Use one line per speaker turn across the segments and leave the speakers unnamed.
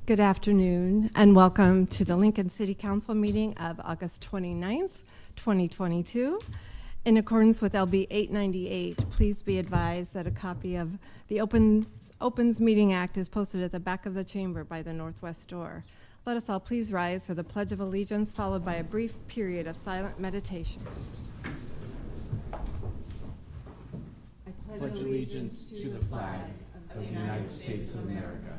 Good afternoon, and welcome to the Lincoln City Council meeting of August 29th, 2022. In accordance with LB 898, please be advised that a copy of the Opens Meeting Act is posted at the back of the chamber by the northwest door. Let us all please rise for the Pledge of Allegiance, followed by a brief period of silent meditation.
I pledge allegiance to the flag of the United States of America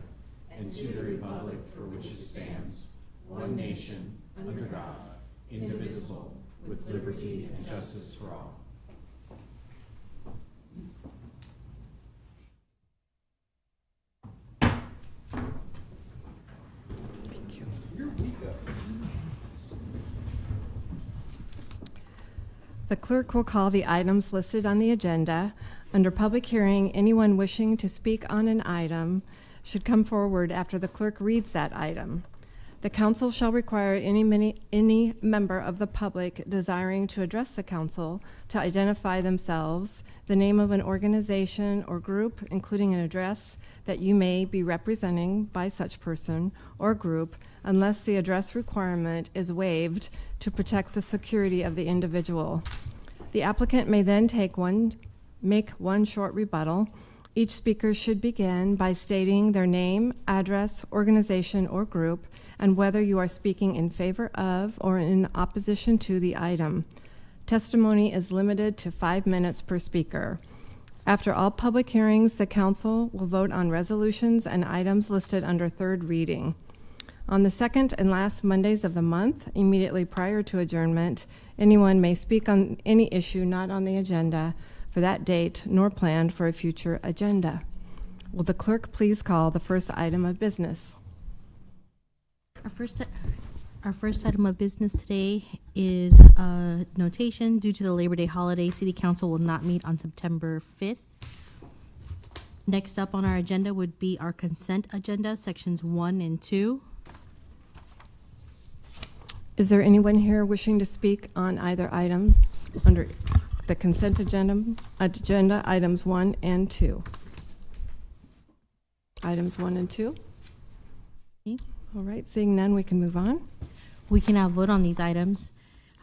and to the republic for which it stands, one nation, under God, indivisible, with liberty and justice for all.
Thank you. The clerk will call the items listed on the agenda. Under public hearing, anyone wishing to speak on an item should come forward after the clerk reads that item. The council shall require any member of the public desiring to address the council to identify themselves, the name of an organization or group, including an address that you may be representing by such person or group, unless the address requirement is waived to protect the security of the individual. The applicant may then make one short rebuttal. Each speaker should begin by stating their name, address, organization, or group, and whether you are speaking in favor of or in opposition to the item. Testimony is limited to 5 minutes per speaker. After all public hearings, the council will vote on resolutions and items listed under third reading. On the second and last Mondays of the month, immediately prior to adjournment, anyone may speak on any issue not on the agenda for that date nor planned for a future agenda. Will the clerk please call the first item of business?
Our first item of business today is notation. Due to the Labor Day holiday, City Council will not meet on September 5th. Next up on our agenda would be our consent agenda, sections 1 and 2.
Is there anyone here wishing to speak on either items under the consent agenda items 1 and 2? Items 1 and 2?
Okay.
All right, seeing none, we can move on.
We can now vote on these items.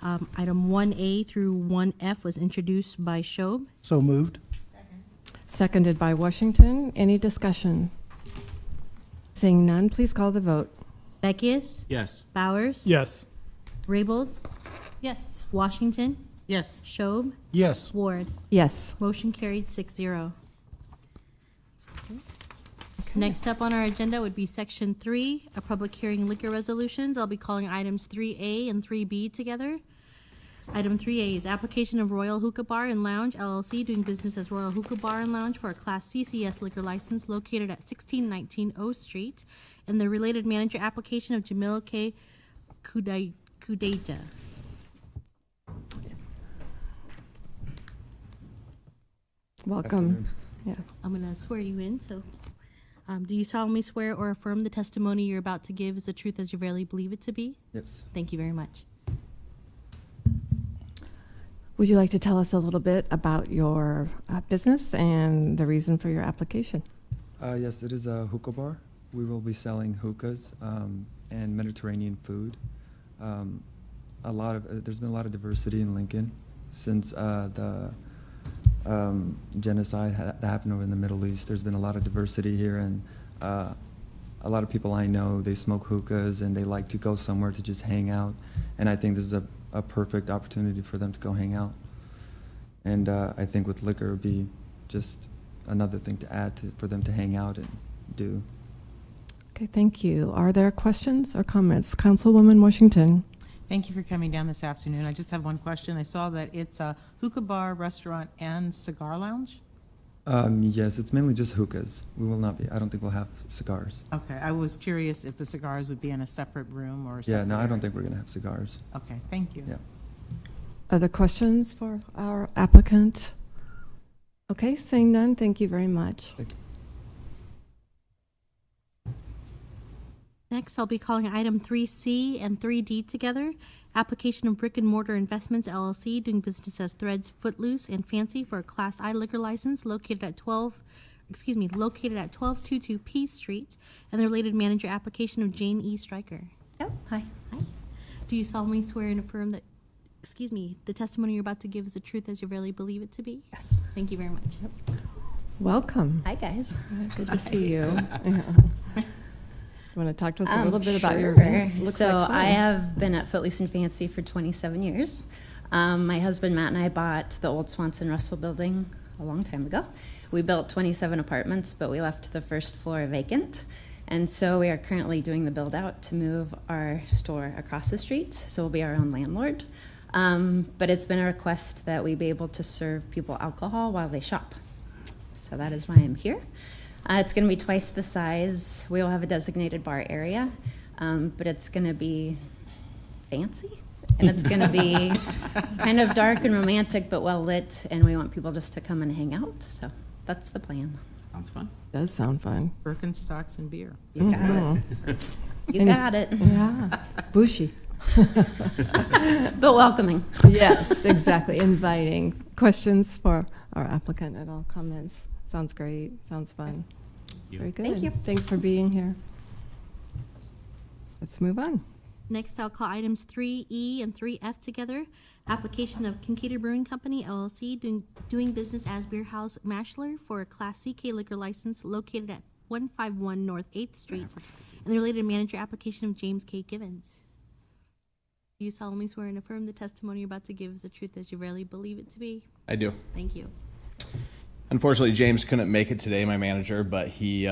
Item 1A through 1F was introduced by Shob.
So moved.
Seconded by Washington. Any discussion? Seeing none, please call the vote.
Beckius?
Yes.
Bowers?
Yes.
Raybold?
Yes.
Washington?
Yes.
Shob?
Yes.
Ward?
Yes.
Motion carried 6-0. Next up on our agenda would be section 3, a public hearing liquor resolutions. I'll be calling items 3A and 3B together. Item 3A is application of Royal Hookah Bar and Lounge LLC doing business as Royal Hookah Bar and Lounge for a Class CCS liquor license located at 1619 O Street, and the related manager application of Jamil K. Kudeta.
Welcome. Yeah.
I'm going to swear you in, so do you solemnly swear or affirm the testimony you're about to give is the truth as you verily believe it to be?
Yes.
Thank you very much.
Would you like to tell us a little bit about your business and the reason for your application?
Yes, it is a hookah bar. We will be selling hookahs and Mediterranean food. There's been a lot of diversity in Lincoln since the genocide that happened over in the Middle East. There's been a lot of diversity here, and a lot of people I know, they smoke hookahs and they like to go somewhere to just hang out, and I think this is a perfect opportunity for them to go hang out. And I think with liquor it would be just another thing to add for them to hang out and do.
Okay, thank you. Are there questions or comments? Councilwoman Washington.
Thank you for coming down this afternoon. I just have one question. I saw that it's a hookah bar, restaurant, and cigar lounge.
Yes, it's mainly just hookahs. We will not be. I don't think we'll have cigars.
Okay, I was curious if the cigars would be in a separate room or.
Yeah, no, I don't think we're gonna have cigars.
Okay, thank you.
Yeah.
Other questions for our applicant? Okay, seeing none, thank you very much.
Thank you.
Next, I'll be calling item 3C and 3D together. Application of Brick and Mortar Investments LLC doing business as Threads Footloose and Fancy for a Class I liquor license located at 12 located at 1222 Peace Street, and the related manager application of Jane E. Stryker.
Yep, hi.
Do you solemnly swear and affirm that, the testimony you're about to give is the truth as you really believe it to be?
Yes.
Thank you very much.
Welcome.
Hi, guys.
Good to see you. Yeah. You want to talk to us a little bit about your
Sure.
event? Looks
So
like fun.
I have been at Footloose and Fancy for 27 years. My husband Matt and I bought the old Swanson Russell building a long time ago. We built 27 apartments, but we left the first floor vacant. And so we are currently doing the build out to move our store across the street. So we'll be our own landlord. But it's been a request that we be able to serve people alcohol while they shop. So that is why I'm here. It's going to be twice the size. We will have a designated bar area, but it's going to be fancy. And it's going to be kind of dark and romantic, but well lit. And we want people just to come and hang out. So that's the plan.
Sounds fun.
Does sound fun.
Birkenstocks and beer.
You got it. You got it.
Yeah. Bushy.
But welcoming.
Yes, exactly. Inviting. Questions for our applicant at all? Comments? Sounds great. Sounds fun.
you.
Very good.
Thank you.
Thanks for being here. Let's move on.
Next, I'll call items 3E and 3F together. Application of Kincaid Brewing Company, LLC, doing business as Beer House Mashler for a Class CK liquor license located at 151 North 8th Street, and the related manager application of James K. Givens. Do you solemnly swear and affirm the testimony you're about to give is the truth as you rarely believe it to be?
I do.
Thank you.
Unfortunately, James couldn't make it today, my manager, but he,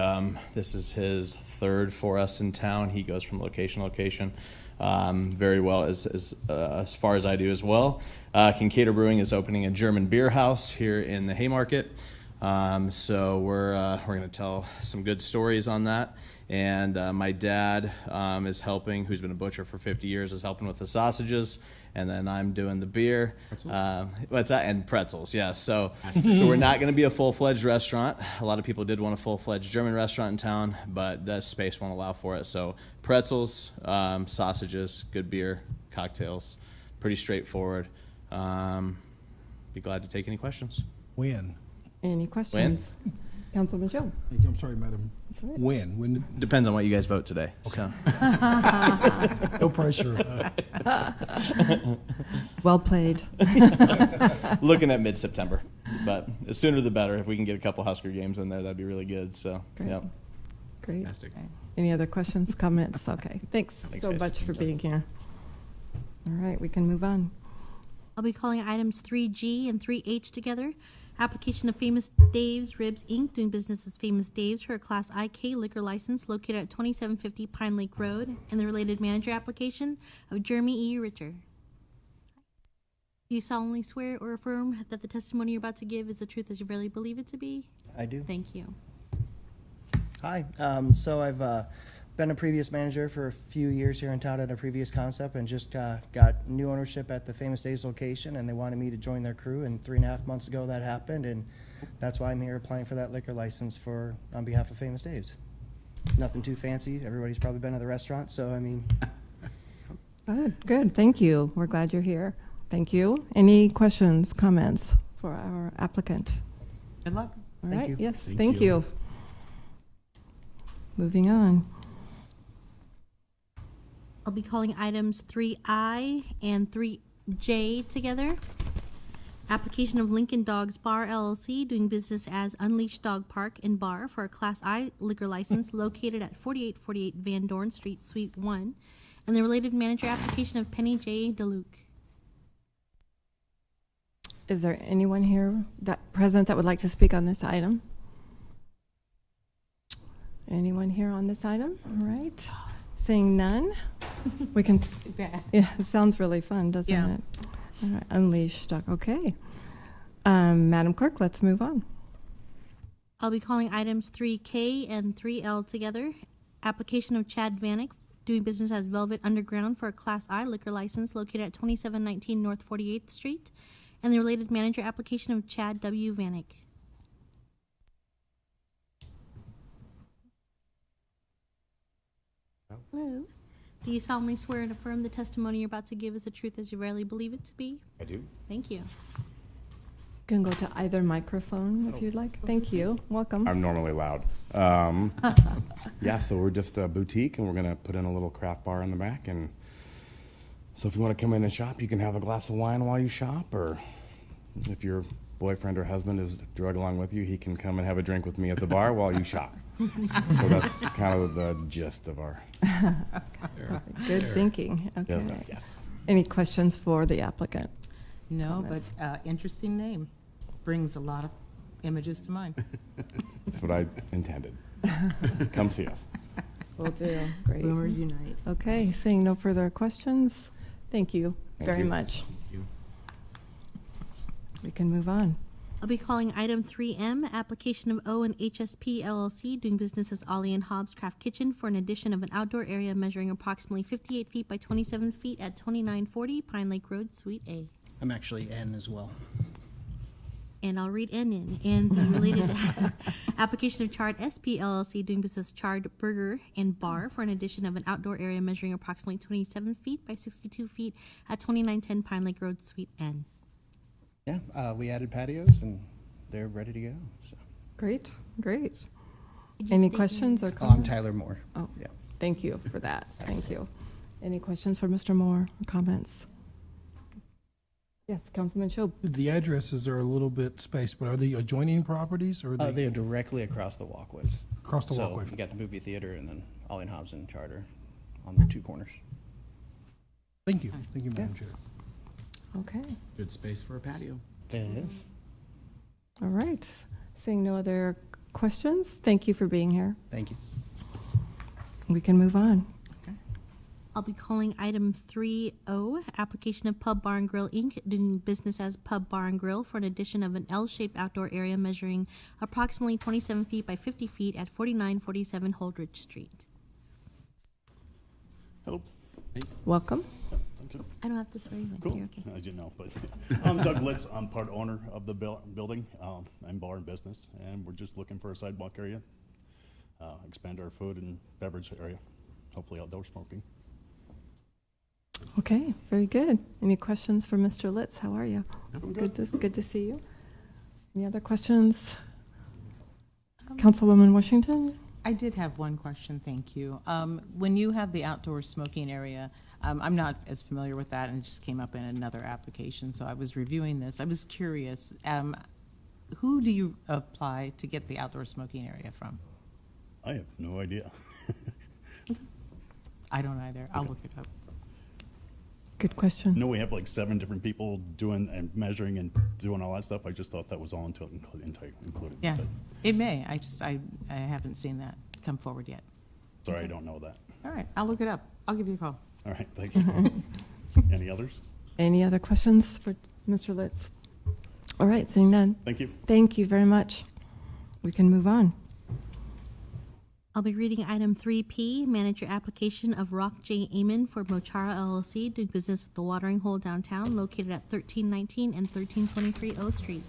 this is his third for us in town. He goes from location to location very well, as far as I do as well. Kincaid Brewing is opening a German beer house here in the Haymarket. So we're going to tell some good stories on that. And my dad is helping, who's been a butcher for 50 years, is helping with the sausages. And then I'm doing the beer.
Pretzels?
What's that? And pretzels, yeah. So we're not going to be a full-fledged restaurant. A lot of people did want a full-fledged German restaurant in town, but that space won't allow for it. So pretzels, sausages, good beer, cocktails, pretty straightforward. Be glad to take any questions.
When?
Any questions? Councilman Show.
Thank you. I'm sorry, madam.
That's all right.
When?
Depends on what you guys vote today. So
No pressure.
Well played.
looking at mid-September, but the sooner the better. If we can get a couple Husker games in there, that'd be really good. So
Great.
yeah.
Great.
Fantastic.
Any other questions, comments? Okay. Thanks
Thanks,
so
guys.
much for being here. All right, we can move on.
I'll be calling items 3G and 3H together. Application of Famous Dave's Ribs, Inc., doing business as Famous Dave's for a Class IK liquor license located at 2750 Pine Lake Road, and the related manager application of Jeremy E. Richer. Do you solemnly swear or affirm that the testimony you're about to give is the truth as you really believe it to be?
I do.
Thank you.
Hi. So I've been a previous manager for a few years here in town at a previous concept, and just got new ownership at the Famous Dave's location, and they wanted me to join their crew. And 3.5 months ago that happened, and that's why I'm here applying for that liquor license on behalf of Famous Dave's. Nothing too fancy. Everybody's probably been to the restaurant, so I mean.
Good, good. Thank you. We're glad you're here. Thank you. Any questions, comments for our applicant?
Good luck.
All
Thank
right,
you.
yes,
Thank
thank
you.
you. Moving on.
I'll be calling items 3I and 3J together. Application of Lincoln Dogs Bar LLC, doing business as Unleashed Dog Park and Bar for a Class I liquor license located at 4848 Van Dorn Street, Suite 1, and the related manager application of Penny J. DeLuke.
Is there anyone here present that would like to speak on this item? Anyone here on this item? All right. Seeing none, we can, yeah, it sounds really fun, doesn't
Yeah.
it? All right, Unleashed, okay. Madam Clerk, let's move on.
I'll be calling items 3K and 3L together. Application of Chad Vanek, doing business as Velvet Underground for a Class I liquor license located at 2719 North 48th Street, and the related manager application of Chad W. Vanek. Hello. Do you solemnly swear and affirm the testimony you're about to give is the truth as you rarely believe it to be?
I do.
Thank you.
You can go to either microphone if you'd like. Thank you. Welcome.
I'm normally loud. Yeah, so we're just a boutique, and we're going to put in a little craft bar in the back. And so if you want to come in and shop, you can have a glass of wine while you shop, or if your boyfriend or husband is drug along with you, he can come and have a drink with me at the bar while you shop. So that's kind of the gist of our
Good thinking. Okay.
business, yes.
Any questions for the applicant?
No, but
Comments?
interesting name. Brings a lot of images to mind.
That's what I intended. Come see us.
Will do. Great.
Boomers unite.
Okay, seeing no further questions, thank you
Thank
very
you.
much.
Thank you.
We can move on.
I'll be calling item 3M, application of O and HSP LLC, doing business as Ollie and Hobbs Craft Kitchen for an addition of an outdoor area measuring approximately 58 feet by 27 feet at 2940 Pine Lake Road, Suite A.
I'm actually N as well.
And I'll read N in. And the related application of Charred SP LLC, doing business as Charred Burger and Bar for an addition of an outdoor area measuring approximately 27 feet by 62 feet at 2910 Pine Lake Road, Suite N.
Yeah, we added patios and they're ready to go. So.
Great, great.
Could you
Any
state
questions or
your-
I'm
comments?
Tyler Moore.
Oh,
Yeah.
thank you for that. Thank you. Any questions for Mr. Moore or comments? Yes, Councilman Shob.
The addresses are a little bit spaced, but are they adjoining properties or are
They
they
are directly across the walkways.
across the
So
walkway?
you got the movie theater and then Ollie and Hobbs and Charter on the two corners.
Thank you. Thank you, Madam Chair.
Okay,
Good space for a patio.
There it is.
all right. Seeing no other questions, thank you for being here.
Thank you.
We can move on.
I'll be calling item 3O, application of Pub Bar and Grill Inc., doing business as Pub Bar and Grill for an addition of an L-shaped outdoor area measuring approximately 27 feet by 50 feet at 4947 Holdridge Street.
Hello.
Welcome.
Thank you.
I don't have this ready.
Cool.
You're okay.
I didn't know, but I'm Doug Litz. I'm part owner of the building and bar and business, and we're just looking for a sidewalk area, expand our food and beverage area, hopefully outdoor smoking.
Okay, very good. Any questions for Mr. Litz? How are you?
I'm
Good to see you. Any other questions? Councilwoman Washington?
I did have one question, thank you. When you have the outdoor smoking area, I'm not as familiar with that, and it just came up in another application, so I was reviewing this. I was curious, who do you apply to get the outdoor smoking area from?
I have no idea.
I don't either. I'll look it up.
Good question.
No, we have like 7 different people doing and measuring and doing all that stuff. I just thought that was all included.
Yeah,
But
it may. I haven't seen that come forward yet.
sorry, I don't know that.
All right, I'll look it up. I'll give you a call.
All right, thank you. Any others?
Any other questions for Mr. Litz? All right, seeing none.
Thank you.
Thank you very much. We can move on.
I'll be reading item 3P, manager application of Rock J. Amon for Mochara LLC, doing business at the Watering Hole downtown, located at 1319 and 1323 O Street.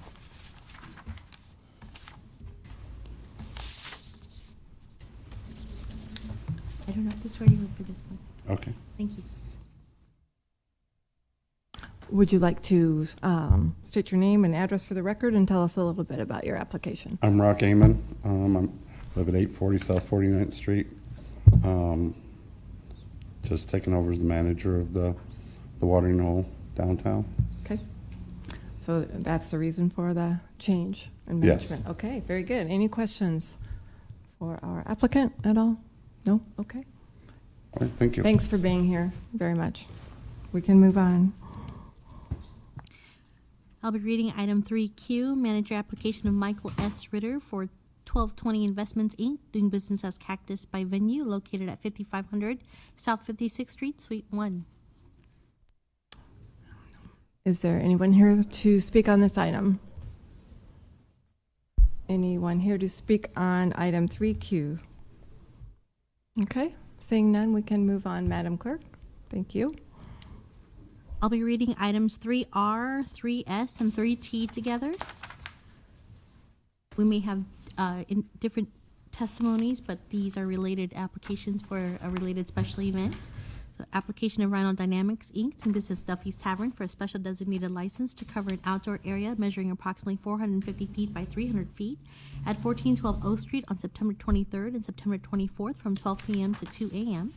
I don't have this ready for this one.
Okay.
Thank you.
Would you like to state your name and address for the record and tell us a little bit about your application?
I'm Rock Amon. I live at 840 South 49th Street. Just taking over as the manager of the Watering Hole downtown.
Okay. So that's the reason for the change in
Yes.
management? Okay, very good. Any questions for our applicant at all? No? Okay.
All right, thank you.
Thanks for being here very much. We can move on.
I'll be reading item 3Q, manager application of Michael S. Ritter for 1220 Investments, Inc., doing business as Cactus by Venue, located at 5500 South 56th Street, Suite 1.
Is there anyone here to speak on this item? Anyone here to speak on item 3Q? Okay, seeing none, we can move on, Madam Clerk. Thank you.
I'll be reading items 3R, 3S, and 3T together. We may have in different testimonies, but these are related applications for a related special event. So application of Rhino Dynamics, Inc., doing business Duffy's Tavern for a special designated license to cover an outdoor area measuring approximately 450 feet by 300 feet at 1412 O Street on September 23rd and September 24th from 12 p.m. to 2 a.m.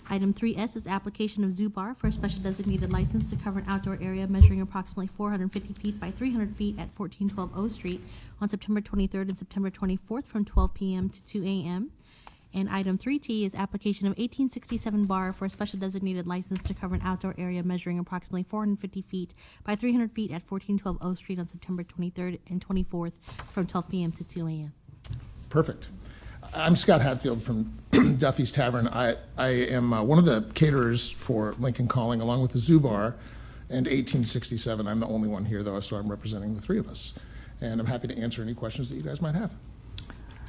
Item 3S is application of Zoo Bar for a special designated license to cover an outdoor area measuring approximately 450 feet by 300 feet at 1412 O Street on September 23rd and September 24th from 12 p.m. to 2 a.m. And item 3T is application of 1867 Bar for a special designated license to cover an outdoor area measuring approximately 450 feet by 300 feet at 1412 O Street on September 23rd and 24th from 12 p.m. to 2 a.m.
Perfect. I'm Scott Hatfield from Duffy's Tavern. I am one of the caterers for Lincoln Calling, along with the Zoo Bar and 1867. I'm the only one here, though, so I'm representing the three of us. And I'm happy to answer any questions that you guys might have.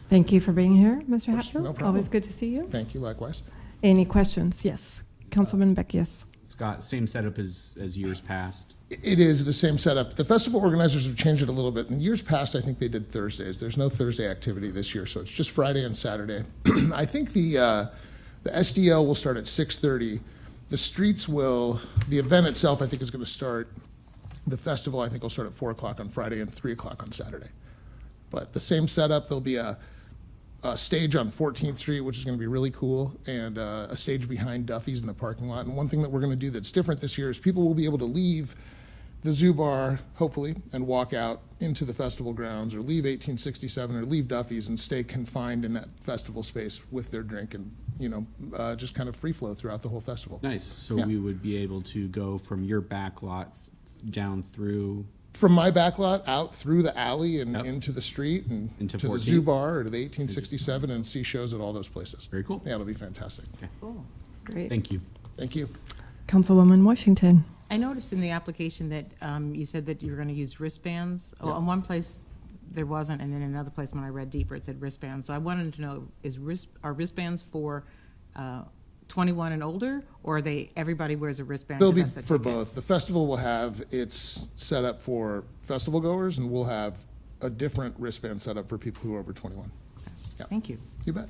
Thank you for being here, Mr. Hatfield.
no problem.
Always good to see you.
Thank you, likewise.
Any questions? Yes. Councilman Beck, yes.
Scott, same setup as years past.
It is the same setup. The festival organizers have changed it a little bit. In years past, I think they did Thursdays. There's no Thursday activity this year, so it's just Friday and Saturday. I think the SDL will start at 6:30. The streets will, the event itself, I think, is going to start, the festival, I think, will start at 4 o'clock on Friday and 3 o'clock on Saturday. But the same setup, there'll be a stage on 14th Street, which is going to be really cool, and a stage behind Duffy's in the parking lot. And one thing that we're going to do that's different this year is people will be able to leave the Zoo Bar, hopefully, and walk out into the festival grounds, or leave 1867, or leave Duffy's and stay confined in that festival space with their drink, and just kind of free flow throughout the whole festival.
Nice. So
Yeah.
we would be able to go from your back lot down through.
From my back lot out through the alley and
Yep.
into the street and
Into
to the
14th.
Zoo Bar or to the 1867 and see shows at all those places.
Very cool.
Yeah, it'll be fantastic.
Great.
Thank you.
Thank you.
Councilwoman Washington.
I noticed in the application that you said that you were going to use wristbands. Oh, in one place, there wasn't, and then in another place, when I read deeper, it said wristbands. So I wanted to know, are wristbands for 21 and older, or are they, everybody wears a wristband?
They'll
'cause
be
that's the
for
ticket?
both. The festival will have its set up for festival goers, and we'll have a different wristband set up for people who are over 21. Yeah.
Thank you.
You bet.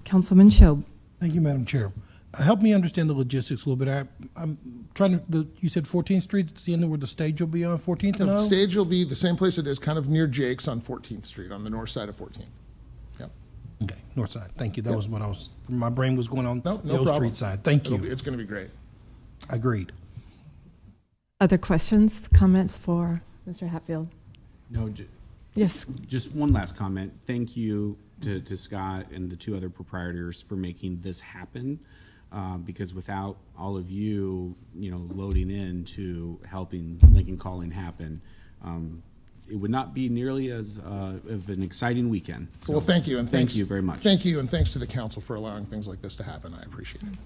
Councilman Shob.
Thank you, Madam Chair. Help me understand the logistics a little bit. I'm trying to, you said 14th Street, it's the end where the stage will be on 14th and
The
O?
stage will be the same place it is, kind of near Jake's on 14th Street, on the north side of 14th. Yep.
Okay, north side. Thank you. That
Yep.
was what I was, my brain was going on
No
the L
problem.
Street side. Thank you.
It's going to be great.
Agreed.
Other questions, comments for Mr. Hatfield?
No,
Yes.
just one last comment. Thank you to Scott and the two other proprietors for making this happen. Because without all of you, loading in to helping Lincoln Calling happen, it would not be nearly as of an exciting weekend. So
Well, thank you, and
thank
thanks.
you very much.
Thank you, and thanks to the council for allowing things like this to happen. I appreciate it.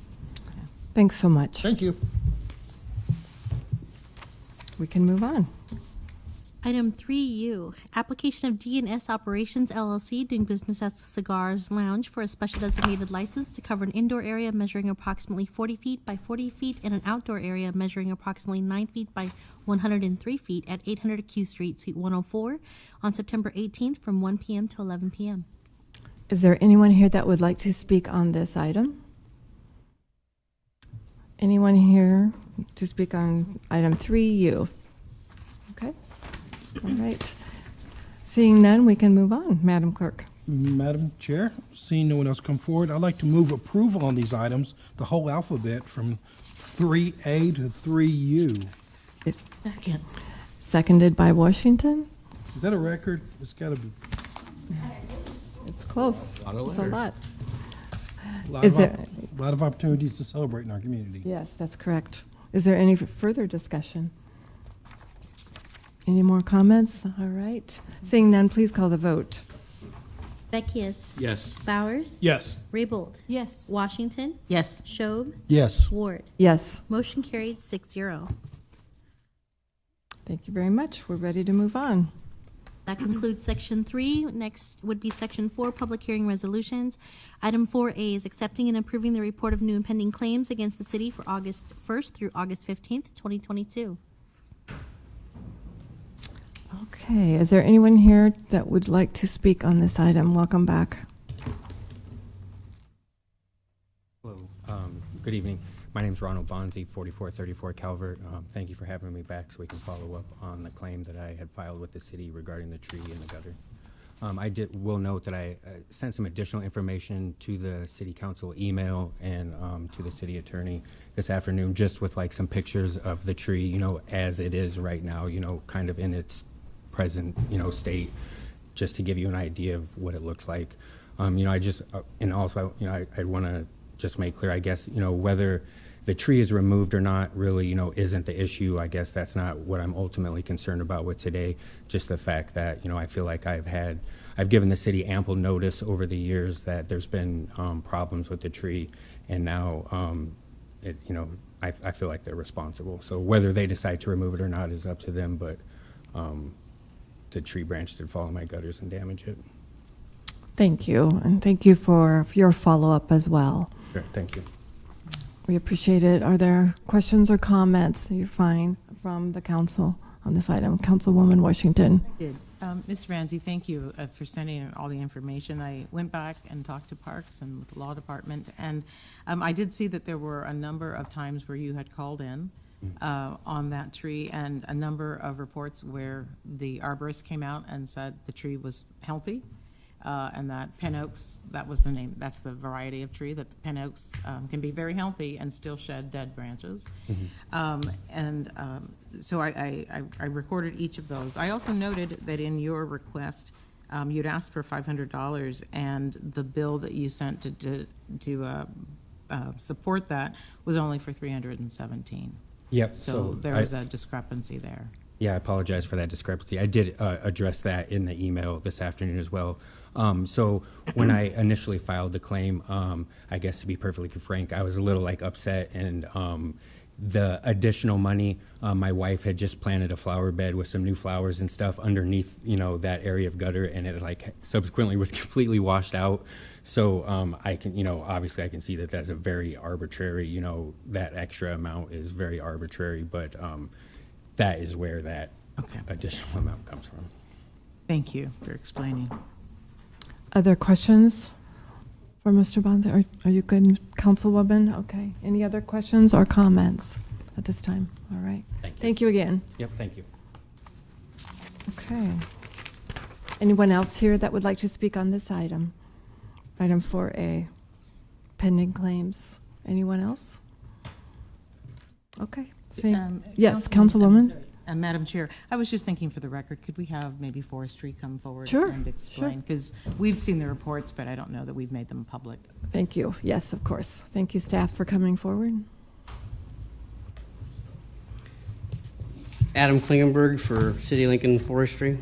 Thanks so much.
Thank you.
We can move on.
Item 3U, application of D&S Operations LLC doing business as Cigars Lounge for a special designated license to cover an indoor area measuring approximately 40 feet by 40 feet and an outdoor area measuring approximately 9 feet by 103 feet at 800 Q Street, Suite 104 on September 18th from 1 p.m. to 11 p.m.
Is there anyone here that would like to speak on this item? Anyone here to speak on item 3U? Okay. All right. Seeing none, we can move on. Madam Clerk.
Madam Chair, seeing no one else come forward, I'd like to move approval on these items, the whole alphabet from 3A to 3U.
Second.
Seconded by Washington.
Is that a record? It's got to be.
It's close.
Lot of
It's a
letters.
lot.
A
Is there-
lot of opportunities to celebrate in our community.
Yes, that's correct. Is there any further discussion? Any more comments? All right. Seeing none, please call the vote.
Beckius.
Yes.
Bowers.
Yes.
Raybold.
Yes.
Washington.
Yes.
Schob.
Yes.
Ward.
Yes.
Motion carried 6-0.
Thank you very much. We're ready to move on.
That concludes section 3. Next would be section 4, public hearing resolutions. Item 4A is accepting and approving the report of new impending claims against the city for August 1st through August 15th, 2022.
Okay. Is there anyone here that would like to speak on this item? Welcome back.
Hello, good evening. My name is Ronald Bonzi, 4434 Calvert. Thank you for having me back so we can follow up on the claim that I had filed with the city regarding the tree in the gutter. Will note that I sent some additional information to the city council email and to the city attorney this afternoon, just with like some pictures of the tree, you know, as it is right now, you know, kind of in its present, you know, state, just to give you an idea of what it looks like. You know, and also, you know, I want to just make clear, I guess, you know, whether the tree is removed or not really, you know, isn't the issue. I guess that's not what I'm ultimately concerned about with today. Just the fact that, you know, I feel like I've given the city ample notice over the years that there's been problems with the tree, and now, you know, I feel like they're responsible. So whether they decide to remove it or not is up to them, but the tree branch did fall in my gutters and damage it.
Thank you, and thank you for your follow-up as well.
Sure, thank you.
We appreciate it. Are there questions or comments? You're fine from the council on this item. Councilwoman Washington.
Did. Mr. Ramsey, thank you for sending all the information. I went back and talked to Parks and with the law department, and I did see that there were a number of times where you had called in on that tree, and a number of reports where the arborist came out and said the tree was healthy. And that pin oaks, that was the name, that's the variety of tree, that the pin oaks can be very healthy and still shed dead branches. So I recorded each of those. I also noted that in your request, you'd asked for $500, and the bill that you sent to support that was only for $317.
Yep.
So there was a discrepancy there.
Yeah, I apologize for that discrepancy. I did address that in the email this afternoon as well. So when I initially filed the claim, I guess to be perfectly frank, I was a little like upset, and the additional money, my wife had just planted a flower bed with some new flowers and stuff underneath, you know, that area of gutter, and it like subsequently was completely washed out. So I can, you know, obviously I can see that that's a very arbitrary, you know, that extra amount is very arbitrary, but that is where that additional amount comes from.
Thank you for explaining.
Other questions for Mr. Bonzi? Are you good, Councilwoman? Okay. Any other questions or comments at this time? All right.
Thank you.
Thank you again.
Yep, thank you.
Okay. Anyone else here that would like to speak on this item? Item 4A, pending claims. Anyone else? Okay. Same. Yes, Councilwoman.
Madam Chair, I was just thinking for the record, could we have maybe Forestry come forward
Sure,
and explain? Because we've seen the reports, but I don't know that we've made them public.
Thank you. Yes, of course. Thank you, staff, for coming forward.
Adam Klingenberg for City Lincoln Forestry.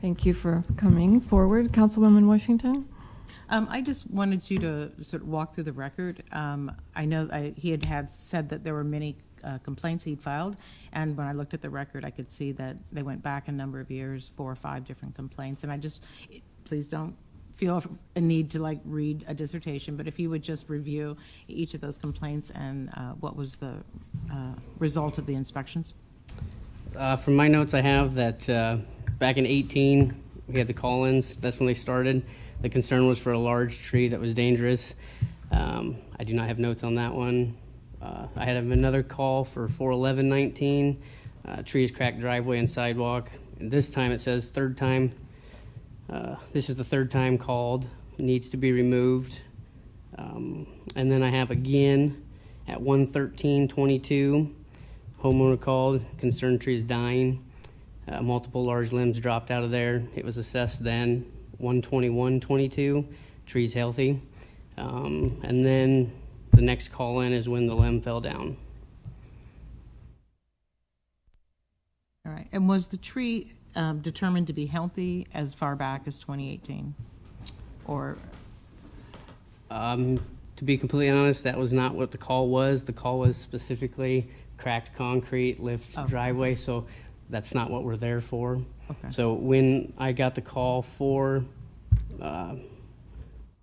Thank you for coming forward. Councilwoman Washington?
I just wanted you to sort of walk through the record. I know he had said that there were many complaints he'd filed, and when I looked at the record, I could see that they went back a number of years, 4 or 5 different complaints, and please don't feel a need to like read a dissertation, but if you would just review each of those complaints and what was the result of the inspections.
From my notes, I have that back in 18, we had the call-ins. That's when they started. The concern was for a large tree that was dangerous. I do not have notes on that one. I had another call for 4/11/19, trees cracked driveway and sidewalk. And this time it says third time. This is the third time called, needs to be removed. And then I have again at 1/13/22, homeowner called, concerned tree is dying. Multiple large limbs dropped out of there. It was assessed then. 1/21/22, tree's healthy. And then the next call in is when the limb fell down.
All right. And was the tree determined to be healthy as far back as 2018? Or?
To be completely honest, that was not what the call was. The call was specifically cracked concrete, lift driveway, so that's not what we're there for.
Okay.
So when I got the call for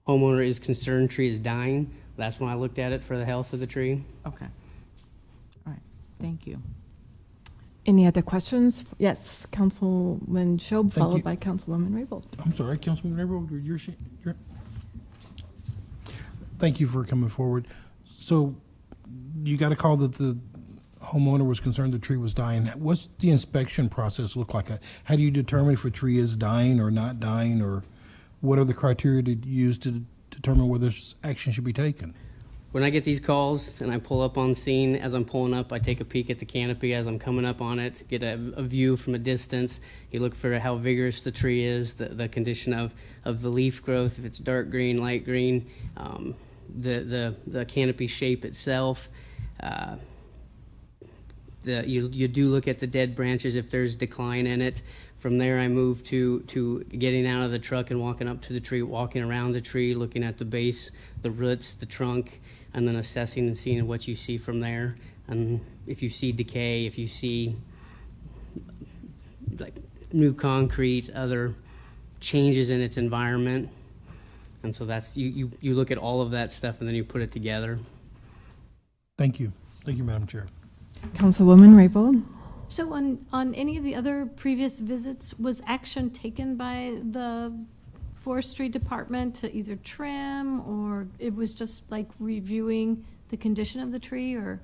homeowner is concerned tree is dying, that's when I looked at it for the health of the tree.
Okay. All right. Thank you.
Any other questions? Yes, Councilman Shob, followed by Councilwoman Raybold.
I'm sorry, Councilwoman Raybold, Thank you for coming forward. So you got a call that the homeowner was concerned the tree was dying. What's the inspection process look like? How do you determine if a tree is dying or not dying, or what are the criteria to use to determine whether action should be taken?
When I get these calls and I pull up on scene, as I'm pulling up, I take a peek at the canopy as I'm coming up on it, get a view from a distance. You look for how vigorous the tree is, the condition of the leaf growth, if it's dark green, light green, the canopy shape itself. You do look at the dead branches if there's decline in it. From there, I move to getting out of the truck and walking up to the tree, walking around the tree, looking at the base, the roots, the trunk, and then assessing and seeing what you see from there. And if you see decay, if you see like new concrete, other changes in its environment. And so that's, you look at all of that stuff and then you put it together.
Thank you. Thank you, Madam Chair.
Councilwoman Raybold?
So on any of the other previous visits, was action taken by the forestry department to either trim, or it was just like reviewing the condition of the tree, or?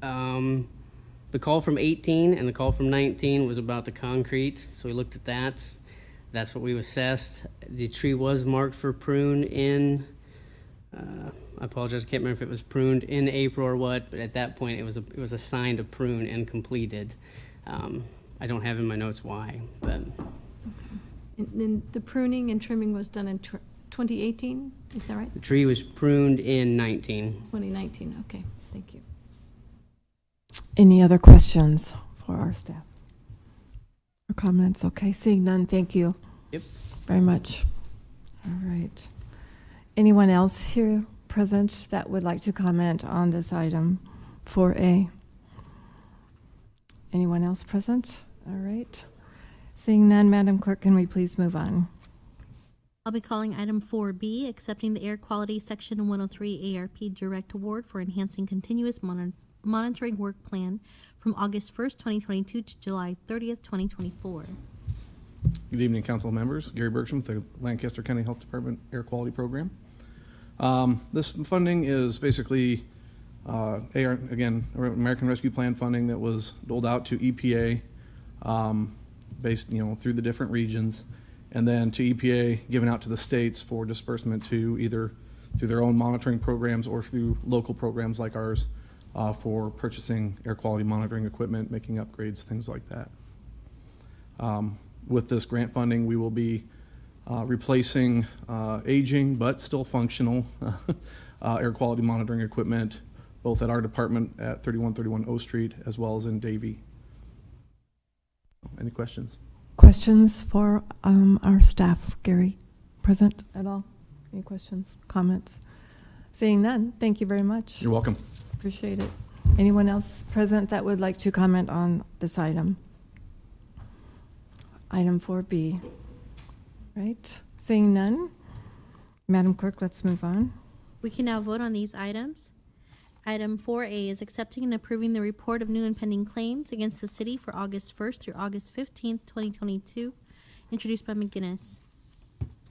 The call from 18 and the call from 19 was about the concrete, so we looked at that. That's what we assessed. The tree was marked for prune in, I apologize, I can't remember if it was pruned in April or what, but at that point it was assigned a prune and completed. I don't have in my notes why, but.
And then the pruning and trimming was done in 2018, is that right?
The tree was pruned in 19.
2019, okay, thank you.
Any other questions for our staff? Or comments? Okay, seeing none, thank you.
Yep.
Very much. All right. Anyone else here present that would like to comment on this item 4A? Anyone else present? All right. Seeing none, Madam Clerk, can we please move on?
I'll be calling item 4B, accepting the Air Quality Section 103 ARP Direct Award for enhancing continuous monitoring work plan from August 1st, 2022 to July 30th, 2024.
Good evening, council members. Gary Bergstrom with the Lancaster County Health Department Air Quality Program. This funding is basically, American Rescue Plan funding that was doled out to EPA based, through the different regions, and then to EPA given out to the states for disbursement to either through their own monitoring programs or through local programs like ours for purchasing air quality monitoring equipment, making upgrades, things like that. With this grant funding, we will be replacing aging but still functional air quality monitoring equipment, both at our department at 3131 O Street as well as in Davie. Any questions?
Questions for our staff? Gary, present at all? Any questions, comments? Seeing none, thank you very much.
You're welcome.
Appreciate it. Anyone else present that would like to comment on this item? Item 4B. Right, seeing none. Madam Clerk, let's move on.
We can now vote on these items. Item 4A is accepting and approving the report of new and pending claims against the city for August 1st through August 15th, 2022, introduced by McGinnis.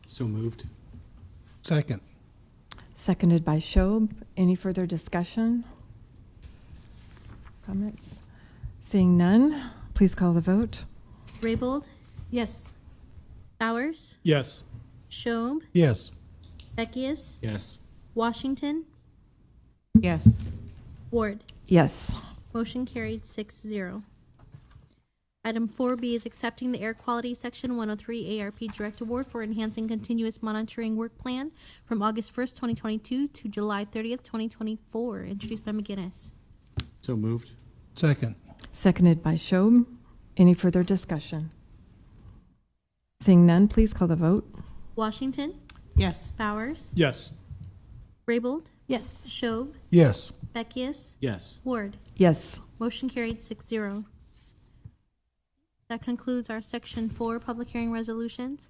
So moved.
Second.
Seconded by Shob. Any further discussion? Comments? Seeing none, please call the vote.
Raybold?
Yes.
Bowers?
Yes.
Shob?
Yes.
Beckius?
Yes.
Washington?
Yes.
Ward?
Yes.
Motion carried 6-0. Item 4B is accepting the Air Quality Section 103 ARP Direct Award for enhancing continuous monitoring work plan from August 1st, 2022 to July 30th, 2024, introduced by McGinnis.
So moved.
Second.
Seconded by Shob. Any further discussion? Seeing none, please call the vote.
Washington?
Yes.
Bowers?
Yes.
Raybold?
Yes.
Shob?
Yes.
Beckius?
Yes.
Ward?
Yes.
Motion carried 6-0. That concludes our Section 4 public hearing resolutions.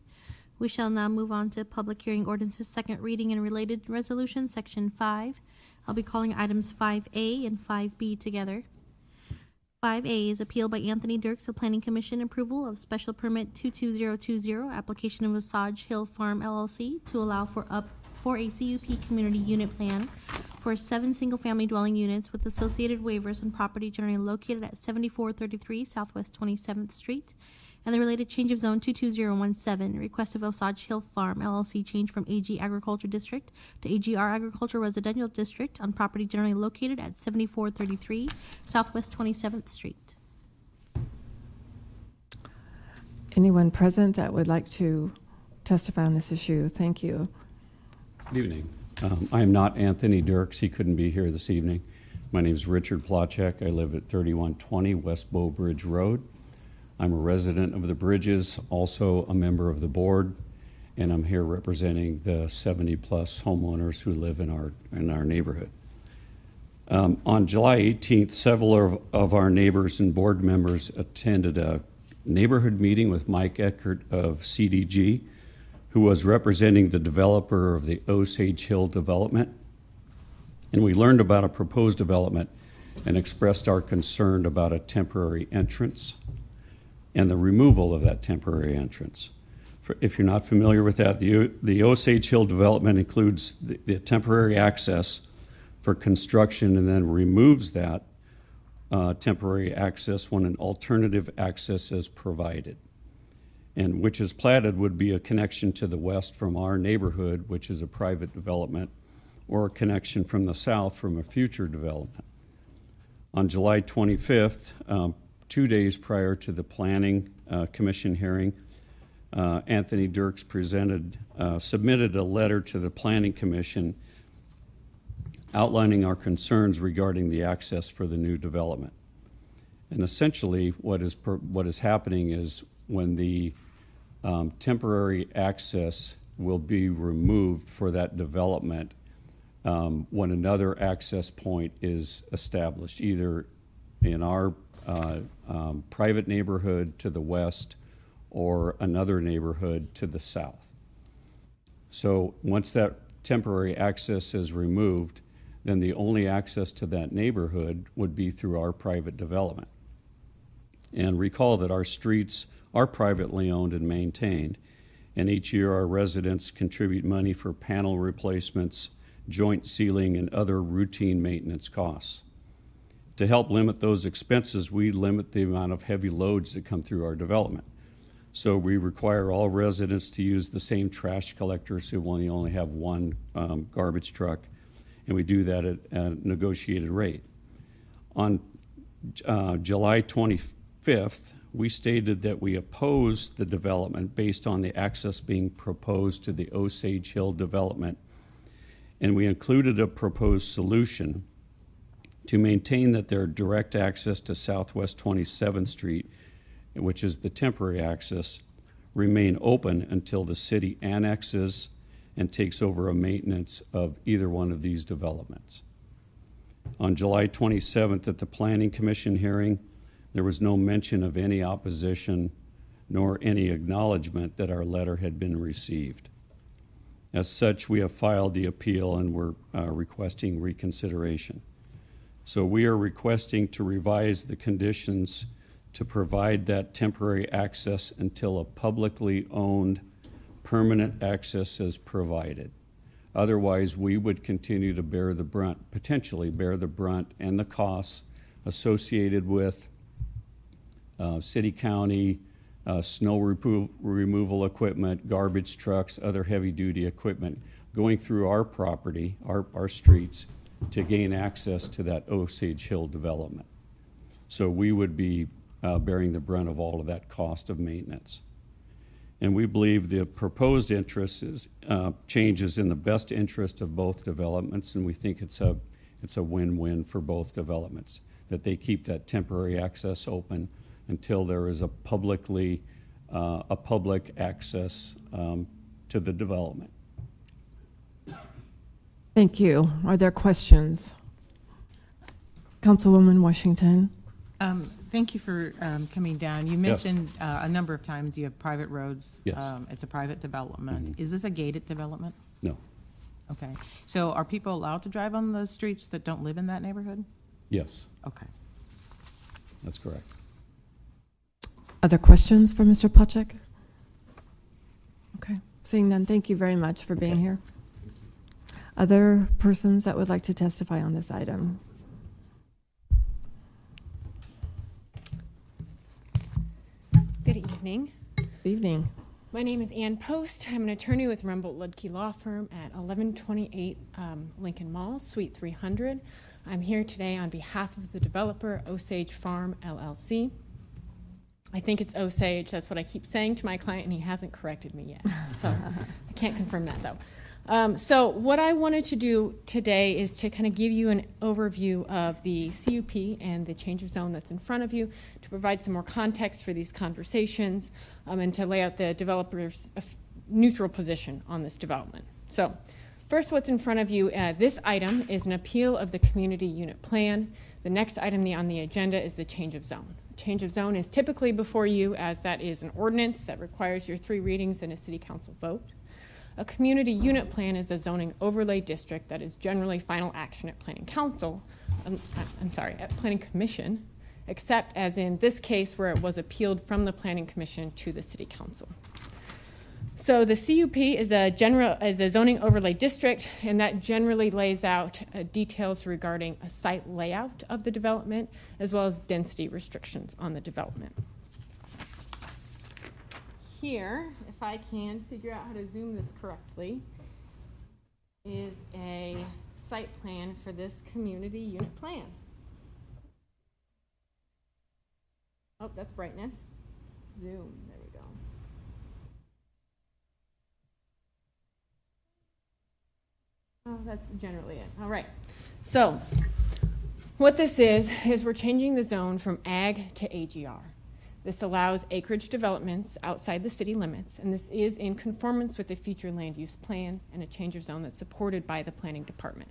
We shall now move on to public hearing ordinances, second reading and related resolutions, Section 5. I'll be calling items 5A and 5B together. 5A is appeal by Anthony Dirks of Planning Commission approval of special permit 22020, application of Osage Hill Farm LLC to allow for for a CUP community unit plan for 7 single-family dwelling units with associated waivers on property generally located at 7433 Southwest 27th Street, and the related change of zone 22017, request of Osage Hill Farm LLC change from AG Agriculture District to AGR Agriculture Residential District on property generally located at 7433 Southwest 27th Street.
Anyone present that would like to testify on this issue? Thank you.
Good evening. I am not Anthony Dirks. He couldn't be here this evening. My name is Richard Plachek. I live at 3120 West Bow Bridge Road. I'm a resident of the Bridges, also a member of the board, and I'm here representing the 70-plus homeowners who live in our neighborhood. On July 18th, several of our neighbors and board members attended a neighborhood meeting with Mike Eckert of CDG, who was representing the developer of the Osage Hill development. And we learned about a proposed development and expressed our concern about a temporary entrance and the removal of that temporary entrance. If you're not familiar with that, the Osage Hill development includes the temporary access for construction and then removes that temporary access when an alternative access is provided. And which is platted would be a connection to the west from our neighborhood, which is a private development, or a connection from the south from a future development. On July 25th, 2 days prior to the Planning Commission hearing, Anthony Dirks submitted a letter to the Planning Commission outlining our concerns regarding the access for the new development. And essentially what is happening is when the temporary access will be removed for that development when another access point is established, either in our private neighborhood to the west or another neighborhood to the south. So once that temporary access is removed, then the only access to that neighborhood would be through our private development. And recall that our streets are privately owned and maintained, and each year our residents contribute money for panel replacements, joint sealing, and other routine maintenance costs. To help limit those expenses, we limit the amount of heavy loads that come through our development. So we require all residents to use the same trash collectors who only have one garbage truck, and we do that at a negotiated rate. On July 25th, we stated that we oppose the development based on the access being proposed to the Osage Hill development, and we included a proposed solution to maintain that their direct access to Southwest 27th Street, which is the temporary access, remain open until the city annexes and takes over a maintenance of either one of these developments. On July 27th at the Planning Commission hearing, there was no mention of any opposition nor any acknowledgement that our letter had been received. As such, we have filed the appeal and we're requesting reconsideration. So we are requesting to revise the conditions to provide that temporary access until a publicly owned permanent access is provided. Otherwise, we would continue to bear the brunt, potentially bear the brunt and the costs associated with city, county, snow removal equipment, garbage trucks, other heavy-duty equipment going through our property, our streets, to gain access to that Osage Hill development. So we would be bearing the brunt of all of that cost of maintenance. And we believe the proposed interest is changes in the best interest of both developments, and we think it's a win-win for both developments, that they keep that temporary access open until there is a public access to the development.
Thank you. Are there questions? Councilwoman Washington.
Thank you for coming down. You mentioned a number of times you have private roads.
Yes.
It's a private development. Is this a gated development?
No.
Okay. So are people allowed to drive on the streets that don't live in that neighborhood?
Yes.
Okay.
That's correct.
Other questions for Mr. Plachek? Okay. Seeing none, thank you very much for being here. Other persons that would like to testify on this item?
Good evening.
Good evening.
My name is Ann Post. I'm an attorney with Rumboldt Ludke Law Firm at 1128 Lincoln Mall, Suite 300. I'm here today on behalf of the developer, Osage Farm, LLC. I think it's Osage. That's what I keep saying to my client, and he hasn't corrected me yet. So I can't confirm that, though. So what I wanted to do today is to kind of give you an overview of the CUP and the change of zone that's in front of you, to provide some more context for these conversations, and to lay out the developer's neutral position on this development. So first, what's in front of you, this item is an appeal of the community unit plan. The next item on the agenda is the change of zone. Change of zone is typically before you, as that is an ordinance that requires your 3 readings and a city council vote. A community unit plan is a zoning overlay district that is generally final action at planning council, at planning commission, except as in this case where it was appealed from the planning commission to the city council. So the CUP is a zoning overlay district, and that generally lays out details regarding a site layout of the development, as well as density restrictions on the development. Here, if I can figure out how to zoom this correctly, is a site plan for this community unit plan. Oh, that's brightness. Zoom, there we go. Oh, that's generally it. All right. So what this is we're changing the zone from ag to AGR. This allows acreage developments outside the city limits, and this is in conformance with the future land use plan and a change of zone that's supported by the planning department.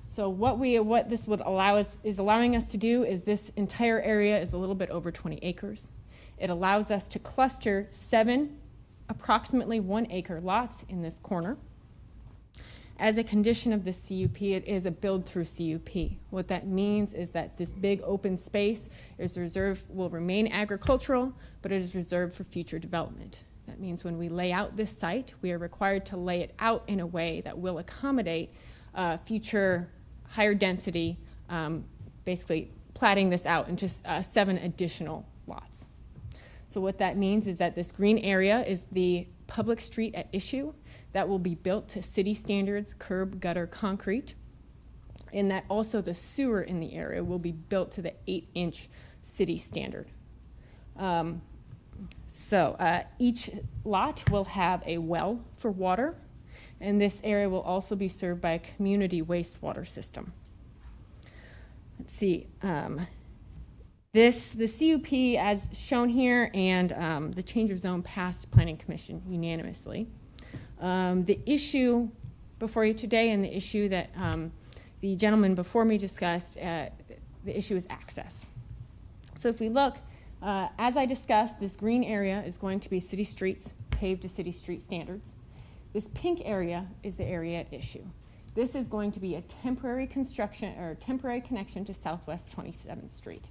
So what this would allowing us to do is this entire area is a little bit over 20 acres. It allows us to cluster 7 approximately 1 acre lots in this corner. As a condition of this CUP, it is a build-through CUP. What that means is that this big open space will remain agricultural, but it is reserved for future development. That means when we lay out this site, we are required to lay it out in a way that will accommodate future higher density, basically platting this out into 7 additional lots. So what that means is that this green area is the public street at issue that will be built to city standards, curb, gutter, concrete, and that also the sewer in the area will be built to the 8-inch city standard. Each lot will have a well for water, and this area will also be served by a community wastewater system. Let's see. The CUP as shown here and the change of zone passed planning commission unanimously. The issue before you today and the issue that the gentleman before me discussed, the issue is access. So if we look, as I discussed, this green area is going to be city streets, paved to city street standards. This pink area is the area at issue. This is going to be a temporary construction or temporary connection to Southwest 27th Street.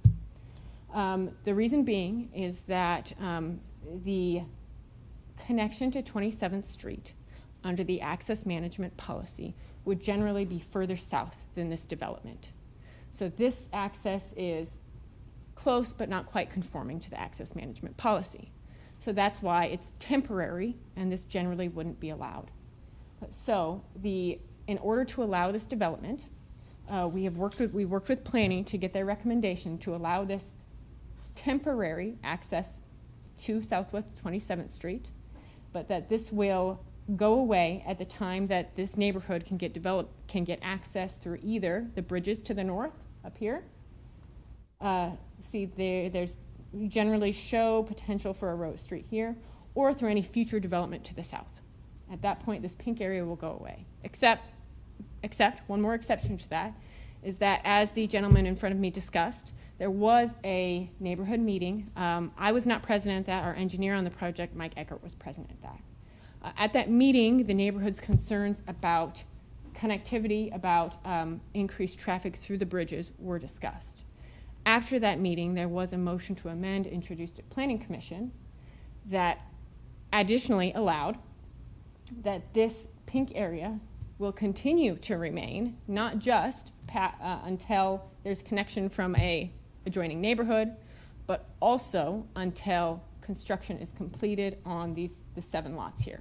The reason being is that the connection to 27th Street under the access management policy would generally be further south than this development. So this access is close but not quite conforming to the access management policy. So that's why it's temporary, and this generally wouldn't be allowed. So in order to allow this development, we worked with planning to get their recommendation to allow this temporary access to Southwest 27th Street, but that this will go away at the time that this neighborhood can get access through either the bridges to the north up here. There's we generally show potential for a road street here, or through any future development to the south. At that point, this pink area will go away. Except one more exception to that is that, as the gentleman in front of me discussed, there was a neighborhood meeting. I was not present at that. Our engineer on the project, Mike Eckert, was present at that. At that meeting, the neighborhood's concerns about connectivity, about increased traffic through the bridges were discussed. After that meeting, there was a motion to amend introduced at Planning Commission that additionally allowed that this pink area will continue to remain, not just until there's connection from a adjoining neighborhood, but also until construction is completed on the 7 lots here.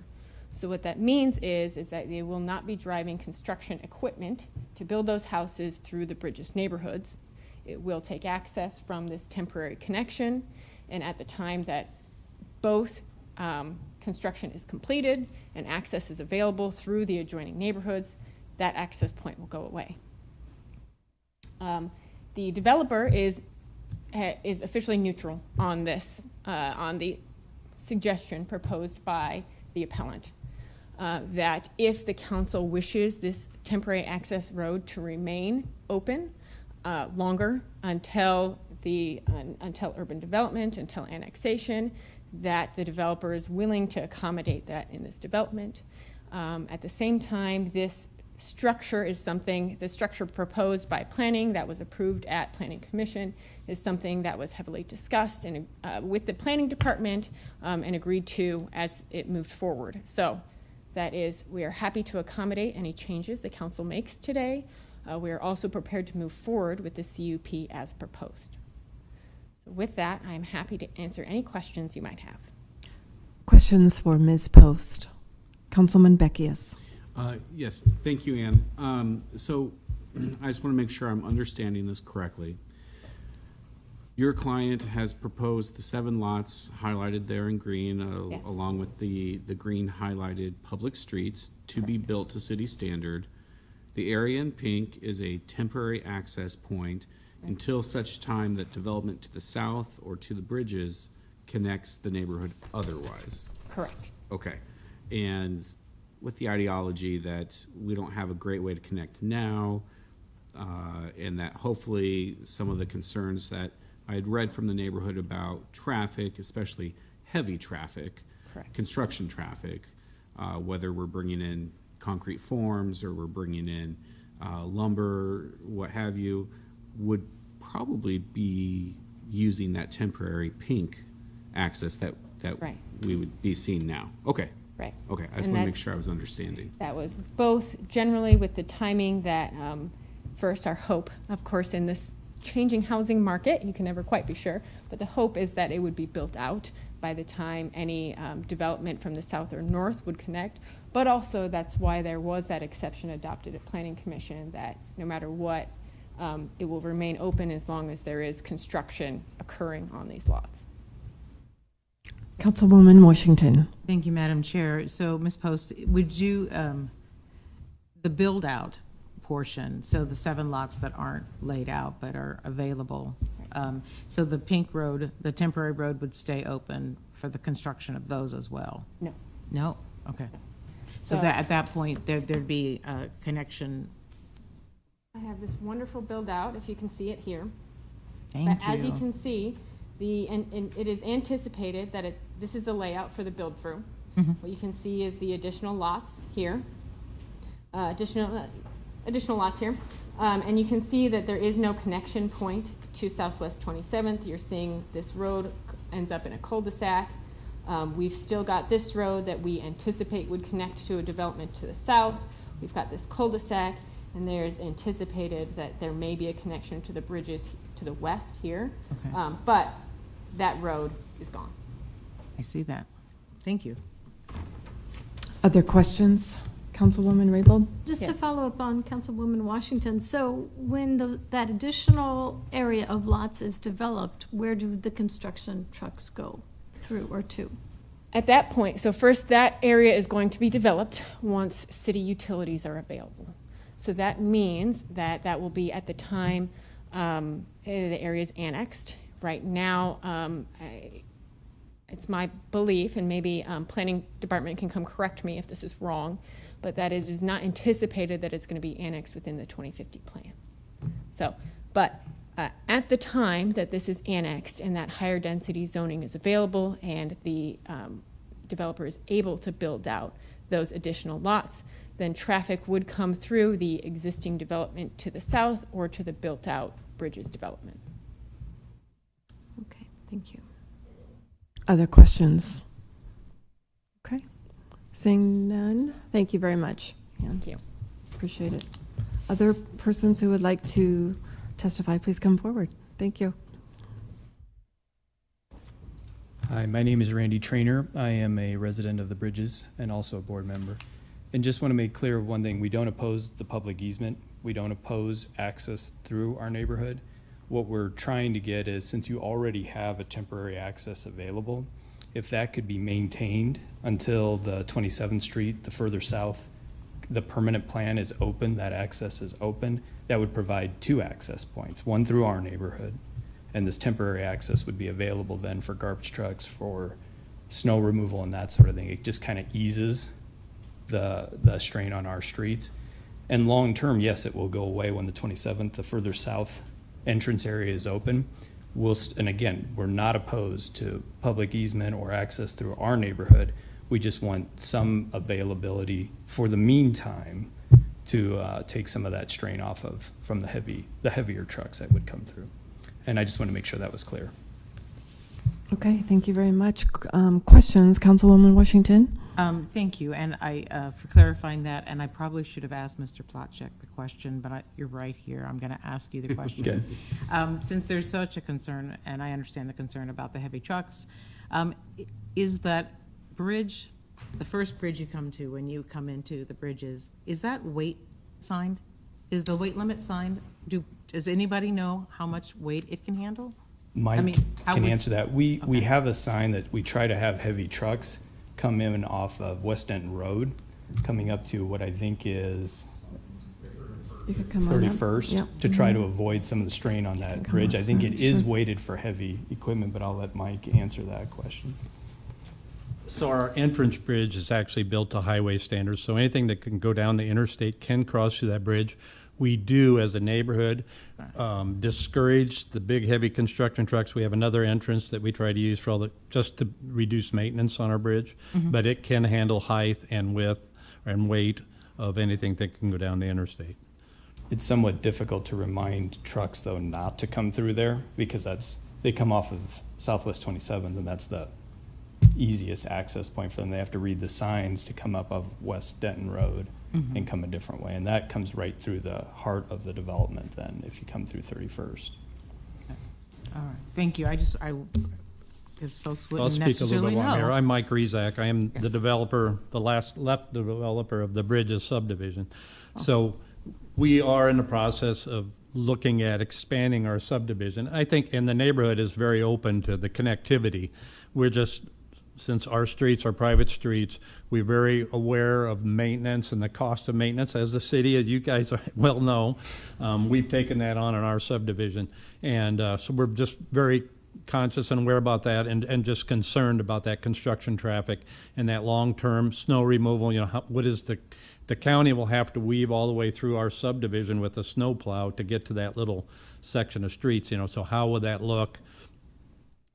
So what that means is that they will not be driving construction equipment to build those houses through the Bridges neighborhoods. It will take access from this temporary connection, and at the time that both construction is completed and access is available through the adjoining neighborhoods, that access point will go away. The developer is officially neutral on this, on the suggestion proposed by the appellant, that if the council wishes this temporary access road to remain open longer until urban development, until annexation, that the developer is willing to accommodate that in this development. At the same time, this structure is something, the structure proposed by planning that was approved at Planning Commission is something that was heavily discussed and with the planning department and agreed to as it moved forward. So that is, we are happy to accommodate any changes the council makes today. We are also prepared to move forward with the CUP as proposed. So with that, I'm happy to answer any questions you might have.
Questions for Ms. Post. Councilman Beckius.
Yes, thank you, Ann. So I just want to make sure I'm understanding this correctly. Your client has proposed the 7 lots highlighted there in green,
Yes.
along with the green highlighted public streets to be built to city standard. The area in pink is a temporary access point until such time that development to the south or to the Bridges connects the neighborhood otherwise.
Correct.
Okay. And with the ideology that we don't have a great way to connect now, and that hopefully some of the concerns that I had read from the neighborhood about traffic, especially heavy traffic,
Correct.
construction traffic, whether we're bringing in concrete forms or we're bringing in lumber, what have you, would probably be using that temporary pink access that
Right.
we would be seeing now. Okay.
Right.
Okay, I just
And
want to make
that's-
sure I was understanding.
That was both generally with the timing that, first, our hope, of course, in this changing housing market, you can never quite be sure, but the hope is that it would be built out by the time any development from the south or north would connect. But also, that's why there was that exception adopted at Planning Commission that no matter what, it will remain open as long as there is construction occurring on these lots.
Councilwoman Washington.
Thank you, Madam Chair. So, Ms. Post, would you, the build-out portion, so the 7 lots that aren't laid out but are available, so the pink road, the temporary road would stay open for the construction of those as well?
No.
No? Okay. So
So-
that, at that point, there'd be a connection.
I have this wonderful build-out, if you can see it here.
Thank
But as you
you.
can see, and it is anticipated that this is the layout for the build-through.
Mhm.
What you can see is the additional lots here, additional lots here. And you can see that there is no connection point to Southwest 27th. You're seeing this road ends up in a cul-de-sac. We've still got this road that we anticipate would connect to a development to the south. We've got this cul-de-sac, and there's anticipated that there may be a connection to the Bridges to the west here.
Okay.
But that road is gone.
I see that. Thank you.
Other questions? Councilwoman Raybold?
Just to
Yes.
follow up on Councilwoman Washington, so when that additional area of lots is developed, where do the construction trucks go through or to?
At that point, so first that area is going to be developed once city utilities are available. So that means that that will be at the time the area is annexed. Right now, it's my belief, and maybe planning department can come correct me if this is wrong, but that is not anticipated that it's going to be annexed within the 2050 plan. So, but at the time that this is annexed and that higher density zoning is available and the developer is able to build out those additional lots, then traffic would come through the existing development to the south or to the built-out Bridges development.
Okay, thank you. Other questions? Okay. Seeing none, thank you very much.
Thank you.
Appreciate it. Other persons who would like to testify, please come forward. Thank you.
Hi, my name is Randy Trainer. I am a resident of the Bridges and also a board member. And just want to make clear one thing, we don't oppose the public easement. We don't oppose access through our neighborhood. What we're trying to get is, since you already have a temporary access available, if that could be maintained until the 27th Street, the further south, the permanent plan is open, that access is open, that would provide 2 access points, one through our neighborhood, and this temporary access would be available then for garbage trucks, for snow removal and that sort of thing. It just kind of eases the strain on our streets. And long term, yes, it will go away when the 27th, the further south entrance area is open. And again, we're not opposed to public easement or access through our neighborhood. We just want some availability for the meantime to take some of that strain off of from the heavier trucks that would come through. And I just want to make sure that was clear.
Okay, thank you very much. Questions, Councilwoman Washington?
Thank you, and for clarifying that, and I probably should have asked Mr. Plotchek the question, but you're right here. I'm going to ask you the question.
Okay.
Since there's such a concern, and I understand the concern about the heavy trucks, is that bridge, the first bridge you come to when you come into the bridges, is that weight signed? Is the weight limit signed? Does anybody know how much weight it can handle?
Mike can answer that. We have a sign that we try to have heavy trucks come in off of West Denton Road, coming up to what I think is
You could come on up.
31st,
Yep.
to try to avoid some of the strain on that bridge. I think it is weighted for heavy equipment, but I'll let Mike answer that question.
So our entrance bridge is actually built to highway standards, so anything that can go down the interstate can cross through that bridge. We do, as a neighborhood, discourage the big, heavy construction trucks. We have another entrance that we try to use for just to reduce maintenance on our bridge, but it can handle height and width and weight of anything that can go down the interstate.
It's somewhat difficult to remind trucks, though, not to come through there, because they come off of Southwest 27th, and that's the easiest access point for them. They have to read the signs to come up of West Denton Road and come a different way. And that comes right through the heart of the development then, if you come through 31st.
Okay. All right, thank you. Because folks
I'll
wouldn't
speak a little
necessarily
bit more, Mayor.
know.
I'm Mike Rezak. I am the developer, the last left developer of the Bridges subdivision. So we are in the process of looking at expanding our subdivision. I think, and the neighborhood is very open to the connectivity. We're just, since our streets are private streets, we're very aware of maintenance and the cost of maintenance. As the city, as you guys well know, we've taken that on in our subdivision. And so we're just very conscious and aware about that, and just concerned about that construction traffic and that long-term snow removal. You know, what is the county will have to weave all the way through our subdivision with a snow plow to get to that little section of streets, you know, so how would that look?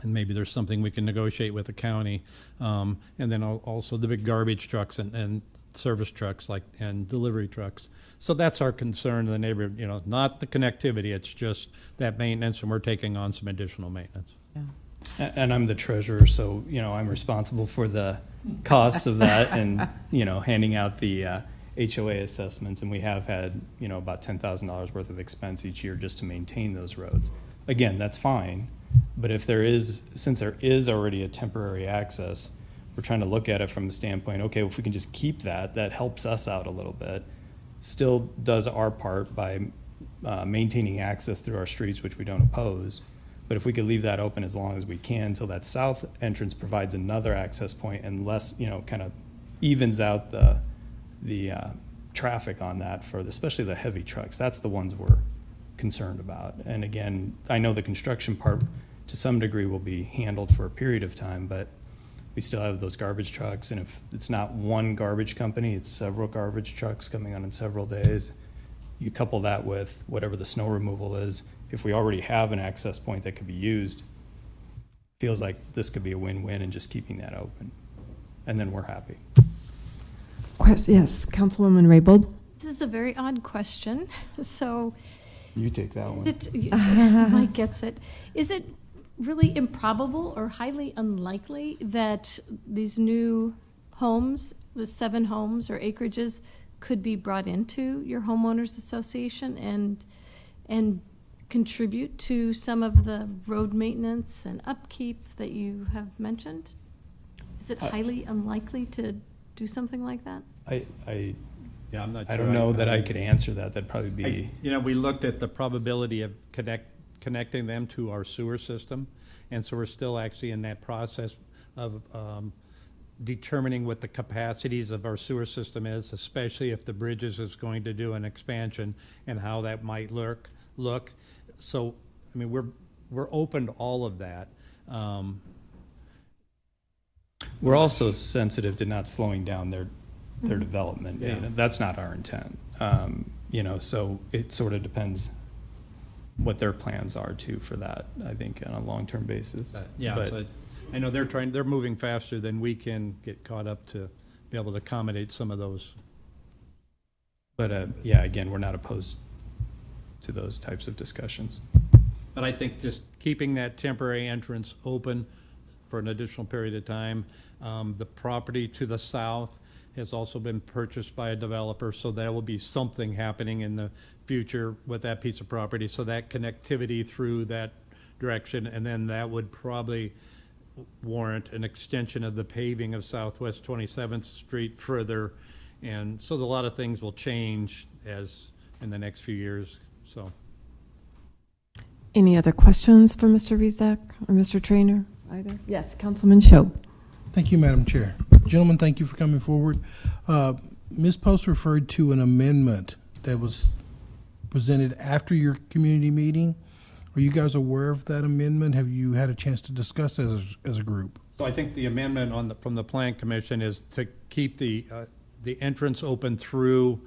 And maybe there's something we can negotiate with the county. And then also the big garbage trucks and service trucks and delivery trucks. So that's our concern in the neighborhood, you know, not the connectivity, it's just that maintenance, and we're taking on some additional maintenance.
Yeah.
And I'm the treasurer, so, you know, I'm responsible for the costs of that and, you know, handing out the HOA assessments. And we have had, you know, about $10,000 worth of expense each year just to maintain those roads. Again, that's fine. But if since there is already a temporary access, we're trying to look at it from a standpoint, okay, if we can just keep that helps us out a little bit. Still does our part by maintaining access through our streets, which we don't oppose. But if we could leave that open as long as we can until that south entrance provides another access point and less, you know, kind of evens out the traffic on that for especially the heavy trucks. That's the ones we're concerned about. And again, I know the construction part to some degree will be handled for a period of time, but we still have those garbage trucks, and if it's not one garbage company, it's several garbage trucks coming on in several days. You couple that with whatever the snow removal is, if we already have an access point that could be used, feels like this could be a win-win in just keeping that open. And then we're happy.
Yes, Councilwoman Raybold.
This is a very odd question. So
you take that
one. Mike gets it. Is it really improbable or highly unlikely that these new homes the 7 homes or acreages could be brought into your homeowners association and contribute to some of the road maintenance and upkeep that you have mentioned? Is it highly unlikely to do something like that?
Yeah, I'm not sure.
I don't know that I could answer that. That'd probably be.
We looked at the probability of connecting them to our sewer system, and so we're still actually in that process of determining what the capacities of our sewer system is, especially if the Bridges is going to do an expansion and how that might look. So, I mean, we're open to all of that.
We're also sensitive to not slowing down their development.
Yeah.
You know, that's not our intent. So it sort of depends what their plans are too for that, I think, on a long-term basis.
So I know they're moving faster than we can get caught up to be able to accommodate some of those. But again, we're not opposed to those types of discussions. But I think just keeping that temporary entrance open for an additional period of time. The property to the south has also been purchased by a developer, so there will be something happening in the future with that piece of property. So that connectivity through that direction, and then that would probably warrant an extension of the paving of Southwest 27th Street further. And so a lot of things will change as in the next few years, so.
Any other questions for Mr. Rizak or Mr. Trainer either? Yes, Councilman Shob.
Thank you, Madam Chair. Gentlemen, thank you for coming forward. Ms. Post referred to an amendment that was presented after your community meeting. Are you guys aware of that amendment? Have you had a chance to discuss it as a group?
So I think the amendment from the Plan Commission is to keep the entrance open through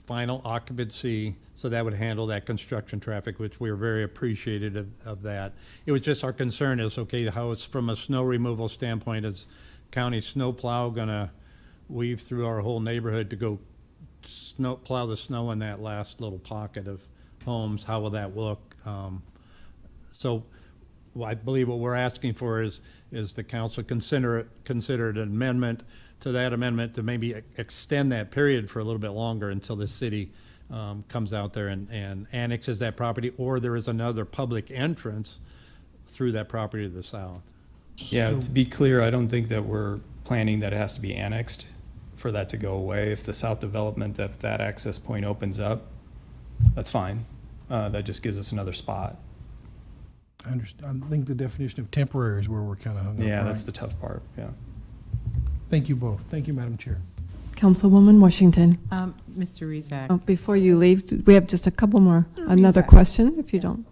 final occupancy, so that would handle that construction traffic, which we are very appreciative of that. It was just our concern is, okay, how it's from a snow removal standpoint, is county snow plow gonna weave through our whole neighborhood to go plow the snow in that last little pocket of homes? How will that look? So I believe what we're asking for is the council consider an amendment to that amendment to maybe extend that period for a little bit longer until the city comes out there and annexes that property, or there is another public entrance through that property to the south.
Yeah, to be clear, I don't think that we're planning that it has to be annexed for that to go away. If the south development, if that access point opens up, that's fine. That just gives us another spot.
I understand. I think the definition of temporary is where we're kind of hung up.
Yeah,
right?
that's the tough part, yeah.
Thank you both. Thank you, Madam Chair.
Councilwoman Washington.
Mr. Rizak.
Oh, before you leave, we have just a couple more. Another
Rizak.
question, if you don't.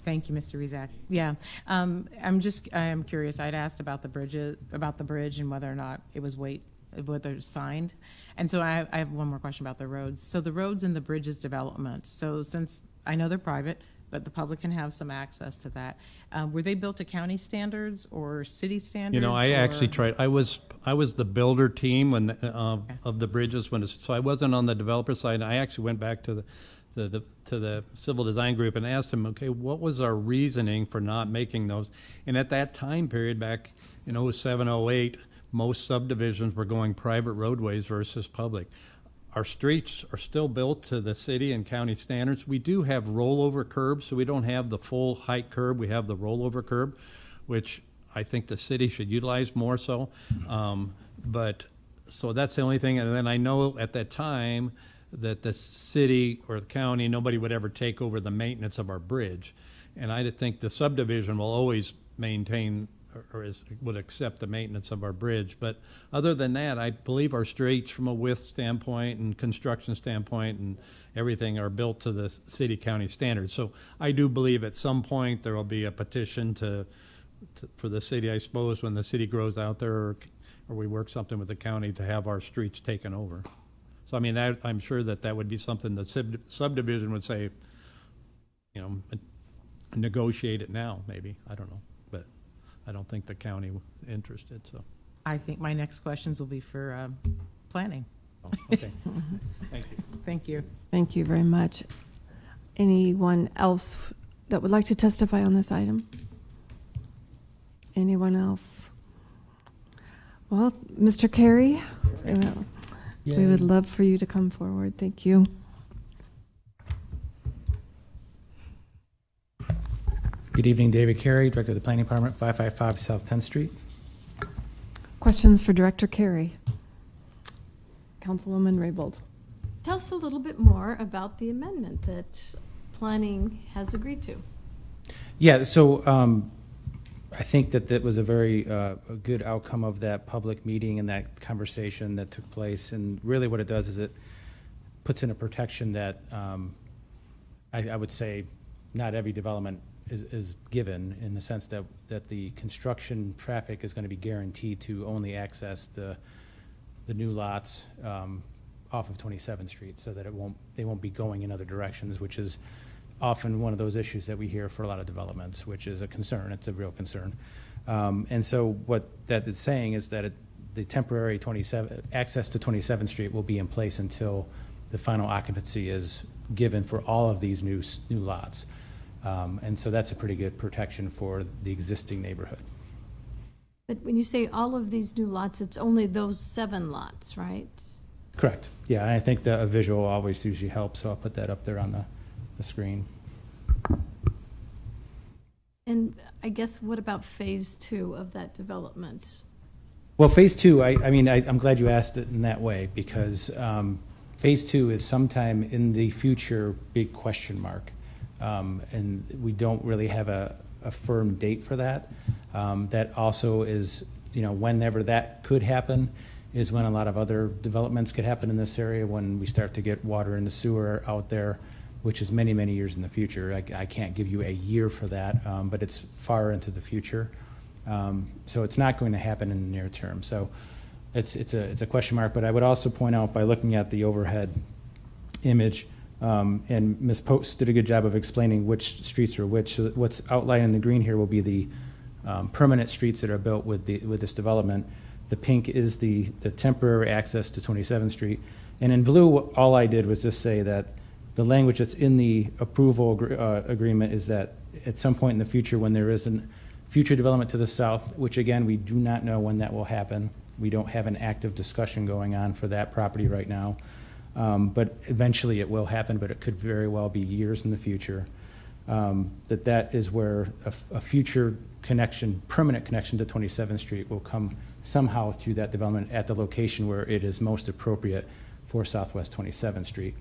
Thank you, Mr. Rizak. Yeah, I am curious. I'd asked about the bridge and whether or not it was whether it's signed. And so I have one more question about the roads. So the roads and the bridges development. So since I know they're private, but the public can have some access to that. Were they built to county standards or city standards?
You know, I actually tried. I was the builder team when of the bridges so I wasn't on the developer side. And I actually went back to the civil design group and asked them, okay, what was our reasoning for not making those? And at that time period, back in 07, 08, most subdivisions were going private roadways versus public. Our streets are still built to the city and county standards. We do have rollover curbs, so we don't have the full height curb. We have the rollover curb, which I think the city should utilize more so. So that's the only thing. And then I know at that time that the city or the county, nobody would ever take over the maintenance of our bridge. And I think the subdivision will always maintain would accept the maintenance of our bridge. But other than that, I believe our streets from a width standpoint and construction standpoint and everything are built to the city county standards. So I do believe at some point there will be a petition for the city, I suppose, when the city grows out there, or we work something with the county to have our streets taken over. So I mean, I'm sure that would be something the subdivision would say, negotiate it now, maybe, I don't know. I don't think the county was interested, so.
I think my next questions will be for planning.
Oh, okay. Thank you.
Thank you.
Thank you very much. Anyone else that would like to testify on this item? Anyone else? Well, Mr. Carey, We would love for you to come forward. Thank you.
Good evening, David Carey, Director of the Planning Department, 555 South 10th Street.
Questions for Director Carey? Councilwoman Raybold.
Tell us a little bit more about the amendment that planning has agreed to.
Yeah, so I think that that was a very a good outcome of that public meeting and that conversation that took place. And really what it does is it puts in a protection that I would say not every development is given, in the sense that the construction traffic is going to be guaranteed to only access the new lots off of 27th Street, so that they won't be going in other directions, which is often one of those issues that we hear for a lot of developments, which is a concern. It's a real concern. And so what that is saying is that the temporary access to 27th Street will be in place until the final occupancy is given for all of these new lots. And so that's a pretty good protection for the existing neighborhood.
But when you say all of these new lots, it's only those 7 lots, right?
Correct. Yeah, and I think that a visual always usually helps, so I'll put that up there on the screen.
And I guess what about phase 2 of that development?
Well, phase 2, I'm glad you asked it in that way, because phase 2 is sometime in the future, big question mark. And we don't really have a firm date for that. That also is, whenever that could happen is when a lot of other developments could happen in this area, when we start to get water and the sewer out there, which is many, many years in the future. I can't give you a year for that, but it's far into the future. So it's not going to happen in the near term. So it's a question mark, but I would also point out, by looking at the overhead image, and Ms. Post did a good job of explaining which streets are which. So what's outlined in the green here will be the permanent streets that are built with this development. The pink is the temporary access to 27th Street. And in blue, all I did was just say that the language that's in the approval agreement is that at some point in the future, when there is a future development to the south, which again, we do not know when that will happen. We don't have an active discussion going on for that property right now. But eventually it will happen, but it could very well be years in the future. That is where a future connection, permanent connection to 27th Street will come somehow through that development at the location where it is most appropriate for Southwest 27th Street.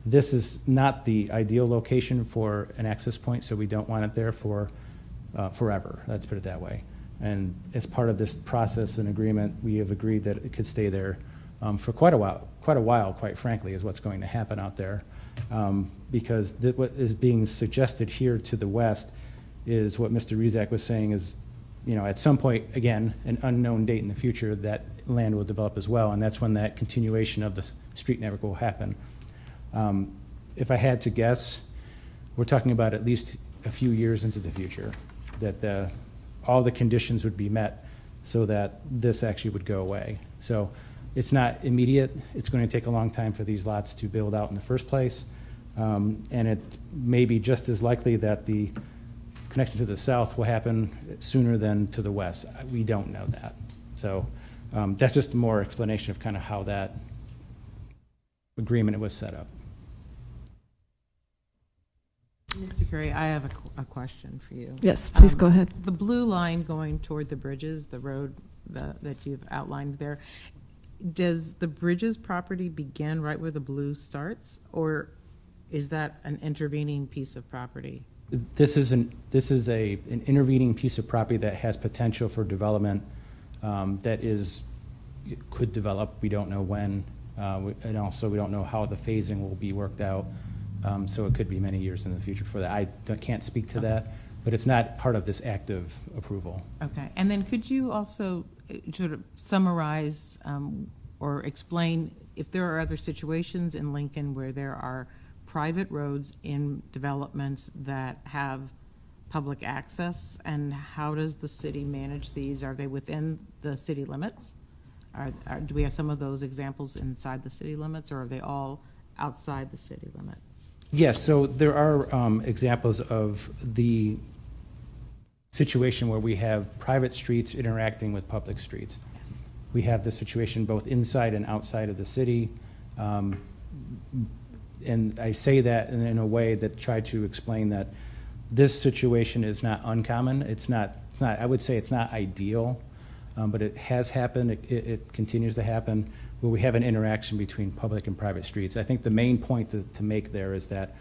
This is not the ideal location for an access point, so we don't want it there for forever, let's put it that way. And as part of this process and agreement, we have agreed that it could stay there for quite a while, quite frankly, is what's going to happen out there. Because what is being suggested here to the west is what Mr. Rezak was saying is, at some point, again, an unknown date in the future, that land will develop as well, and that's when that continuation of the street network will happen. If I had to guess, we're talking about at least a few years into the future, that all the conditions would be met so that this actually would go away. So it's not immediate. It's going to take a long time for these lots to build out in the first place. And it may be just as likely that the connection to the south will happen sooner than to the west. We don't know that. So that's just more explanation of kind of how that agreement was set up.
Mr. Curry, I have a question for you.
Yes, please go ahead.
The blue line going toward the bridges, the road that you've outlined there, does the bridges property begin right where the blue starts, or is that an intervening piece of property?
This is an intervening piece of property that has potential for development that could develop. We don't know when, and also we don't know how the phasing will be worked out. So it could be many years in the future for that. I can't speak to that, but it's not part of this active approval.
Okay, and then could you also sort of summarize or explain if there are other situations in Lincoln where there are private roads in developments that have public access, and how does the city manage these? Are they within the city limits? Do we have some of those examples inside the city limits, or are they all outside the city limits?
Yes, so there are examples of the situation where we have private streets interacting with public streets. We have the situation both inside and outside of the city. And I say that in a way that tried to explain that this situation is not uncommon. It's not, I would say it's not ideal, but it has happened. It continues to happen where we have an interaction between public and private streets. I think the main point to make there is that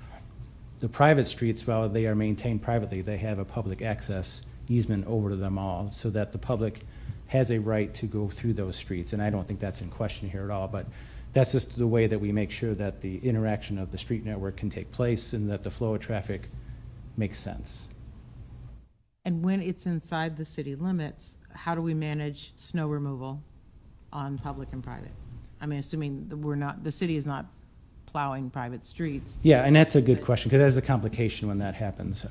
the private streets, while they are maintained privately, they have a public access easement over to them all so that the public has a right to go through those streets. And I don't think that's in question here at all, but that's just the way that we make sure that the interaction of the street network can take place and that the flow of traffic makes sense.
And when it's inside the city limits, how do we manage snow removal on public and private? I mean, assuming that the city is not plowing private streets.
Yeah, and that's a good question, because there's a complication when that happens.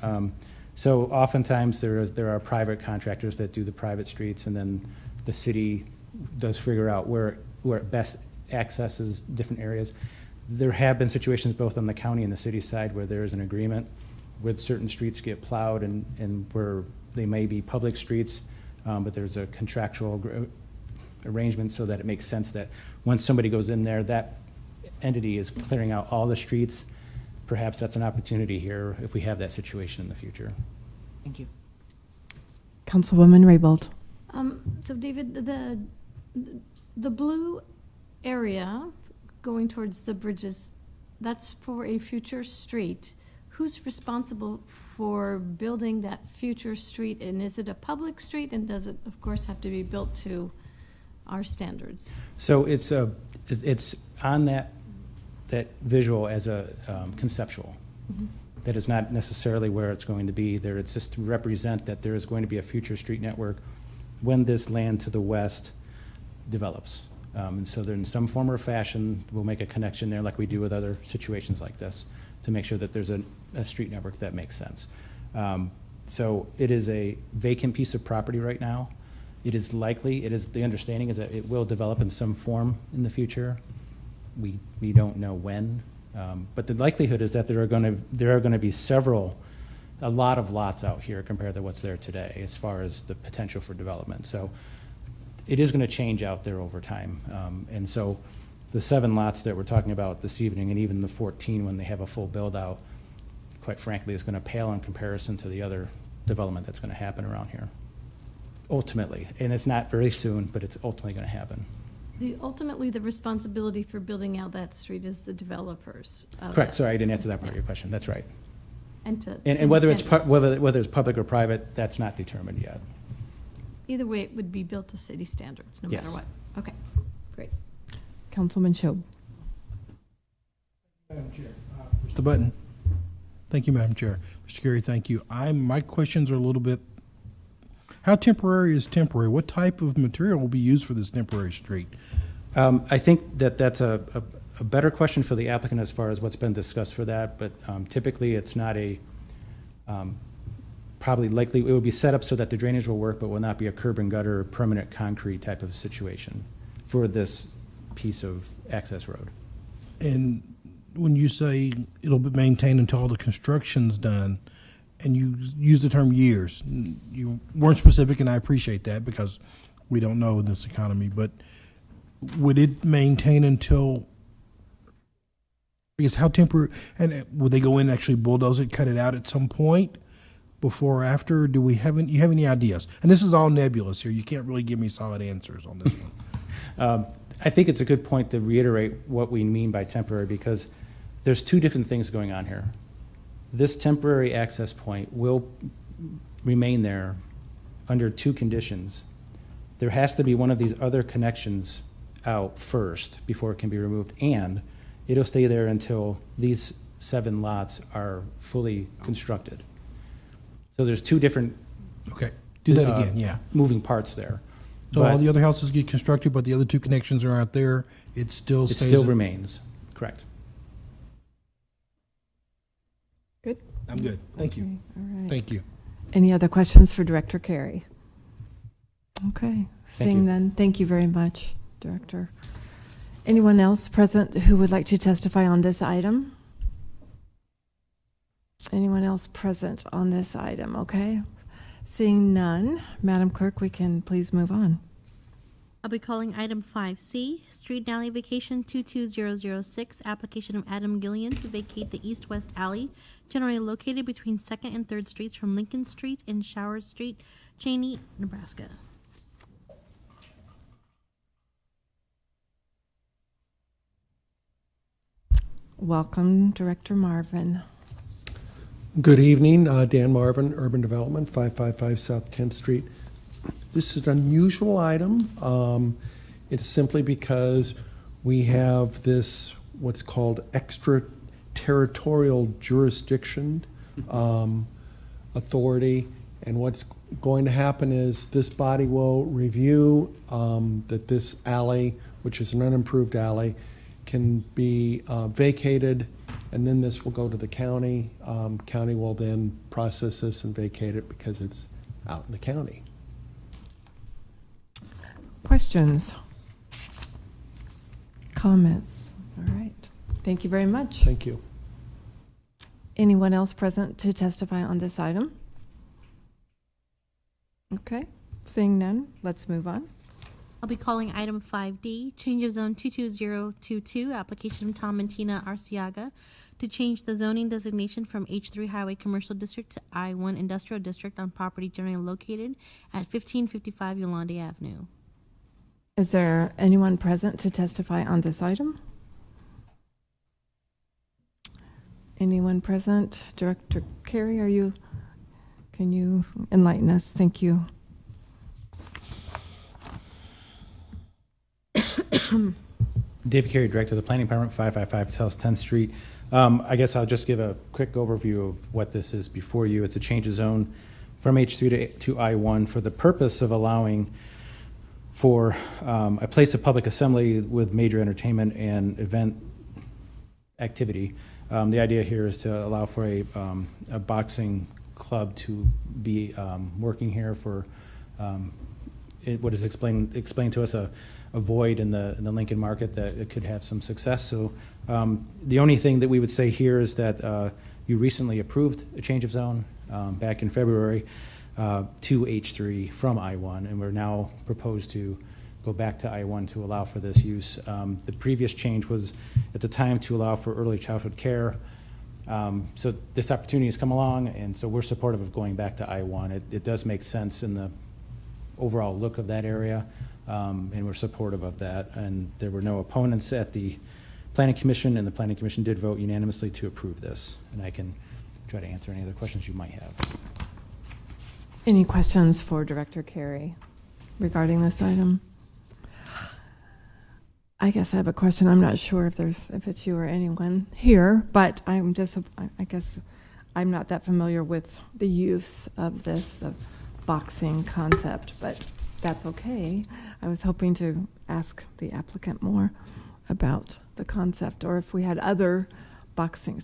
So oftentimes there are private contractors that do the private streets, and then the city does figure out where it best accesses different areas. There have been situations both on the county and the city side where there is an agreement where certain streets get plowed and where they may be public streets, but there's a contractual arrangement so that it makes sense that once somebody goes in there, that entity is clearing out all the streets. Perhaps that's an opportunity here if we have that situation in the future.
Thank you.
Councilwoman Raybold.
So David, the blue area going towards the bridges, that's for a future street. Who's responsible for building that future street? And is it a public street? And does it, of course, have to be built to our standards?
So it's on that visual as a conceptual.
Mm-hmm.
That is not necessarily where it's going to be there. It's just to represent that there is going to be a future street network when this land to the west develops. And so there, in some form or fashion, we'll make a connection there like we do with other situations like this to make sure that there's a street network that makes sense. So it is a vacant piece of property right now. It is likely, the understanding is that it will develop in some form in the future. We don't know when, but the likelihood is that there are going to be a lot of lots out here compared to what's there today as far as the potential for development. So it is going to change out there over time. And so the 7 lots that we're talking about this evening, and even the 14 when they have a full build out, quite frankly, is going to pale in comparison to the other development that's going to happen around here. Ultimately, and it's not very soon, but it's ultimately going to happen.
Ultimately, the responsibility for building out that street is the developers.
Correct. Sorry, I didn't answer that part of your question. That's right.
And to
And whether it's whether it's public or private, that's not determined yet.
either way, it would be built to city standards, no
Yes.
matter what. Okay, great.
Councilman Shob.
Madam Chair. Mr. Button. Thank you, Madam Chair. Mr. Carey, thank you. My questions are a little bit, how temporary is temporary? What type of material will be used for this temporary street?
I think that's a better question for the applicant as far as what's been discussed for that, but typically it's not probably likely, it would be set up so that the drainage will work, but will not be a curb and gutter, permanent concrete type of situation for this piece of access road.
And when you say it'll be maintained until all the construction's done, and you use the term years, you weren't specific, and I appreciate that because we don't know in this economy, but would it maintain until, because how temporary, and would they go in and actually bulldoze it, cut it out at some point before or after? Do we have you have any ideas? And this is all nebulous here. You can't really give me solid answers on this one.
I think it's a good point to reiterate what we mean by temporary, because there's 2 different things going on here. This temporary access point will remain there under 2 conditions. There has to be one of these other connections out first before it can be removed, and it'll stay there until these 7 lots are fully constructed. So there's 2 different
Okay, do that again, yeah.
moving parts there.
So
But
all the other houses get constructed, but the other 2 connections are out there, it still
it
stays.
still remains, correct.
Good?
I'm good, thank you.
Okay, all right.
Thank you.
Any other questions for Director Carey? Okay,
Thank
seeing
you.
none, thank you very much, Director. Anyone else present who would like to testify on this item? Anyone else present on this item? Okay. Seeing none, Madam Clerk, we can please move on.
I'll be calling item 5C, Street and Alley Vacation 22006, application of Adam Gillian to vacate the east-west alley generally located between 2nd and 3rd Streets from Lincoln Street and Showers Street, Cheney, Nebraska.
Welcome, Director Marvin.
Good evening, Dan Marvin, Urban Development, 555 South 10th Street. This is an unusual item. It's simply because we have this, what's called extraterritorial jurisdiction authority. And what's going to happen is this body will review that this alley, which is an unimproved alley, can be vacated, and then this will go to the county. County will then process this and vacate it because it's out in the county.
Questions? Comments? All right. Thank you very much.
Thank you.
Anyone else present to testify on this item? Okay. Seeing none, let's move on.
I'll be calling item 5D, change of zone 22022, application of Tom and Tina Arciaga to change the zoning designation from H3 Highway Commercial District to I1 Industrial District on property generally located at 1555 Yolande Avenue.
Is there anyone present to testify on this item? Anyone present? Director Carey, can you enlighten us? Thank you.
David Carey, Director of the Planning Department, 555 South 10th Street. I guess I'll just give a quick overview of what this is before you. It's a change of zone from H3 to I1 for the purpose of allowing for a place of public assembly with major entertainment and event activity. The idea here is to allow for a boxing club to be working here for what is explained to us a void in the Lincoln market that it could have some success. So the only thing that we would say here is that you recently approved a change of zone back in February to H3 from I1, and we're now proposed to go back to I1 to allow for this use. The previous change was at the time to allow for early childhood care. So this opportunity has come along, and so we're supportive of going back to I1. It does make sense in the overall look of that area, and we're supportive of that. And there were no opponents at the Planning Commission, and the Planning Commission did vote unanimously to approve this. And I can try to answer any other questions you might have.
Any questions for Director Carey regarding this item? I guess I have a question. I'm not sure if it's you or anyone here, but I guess I'm not that familiar with the use of the boxing concept, but that's okay. I was hoping to ask the applicant more about the concept, or if we had other boxing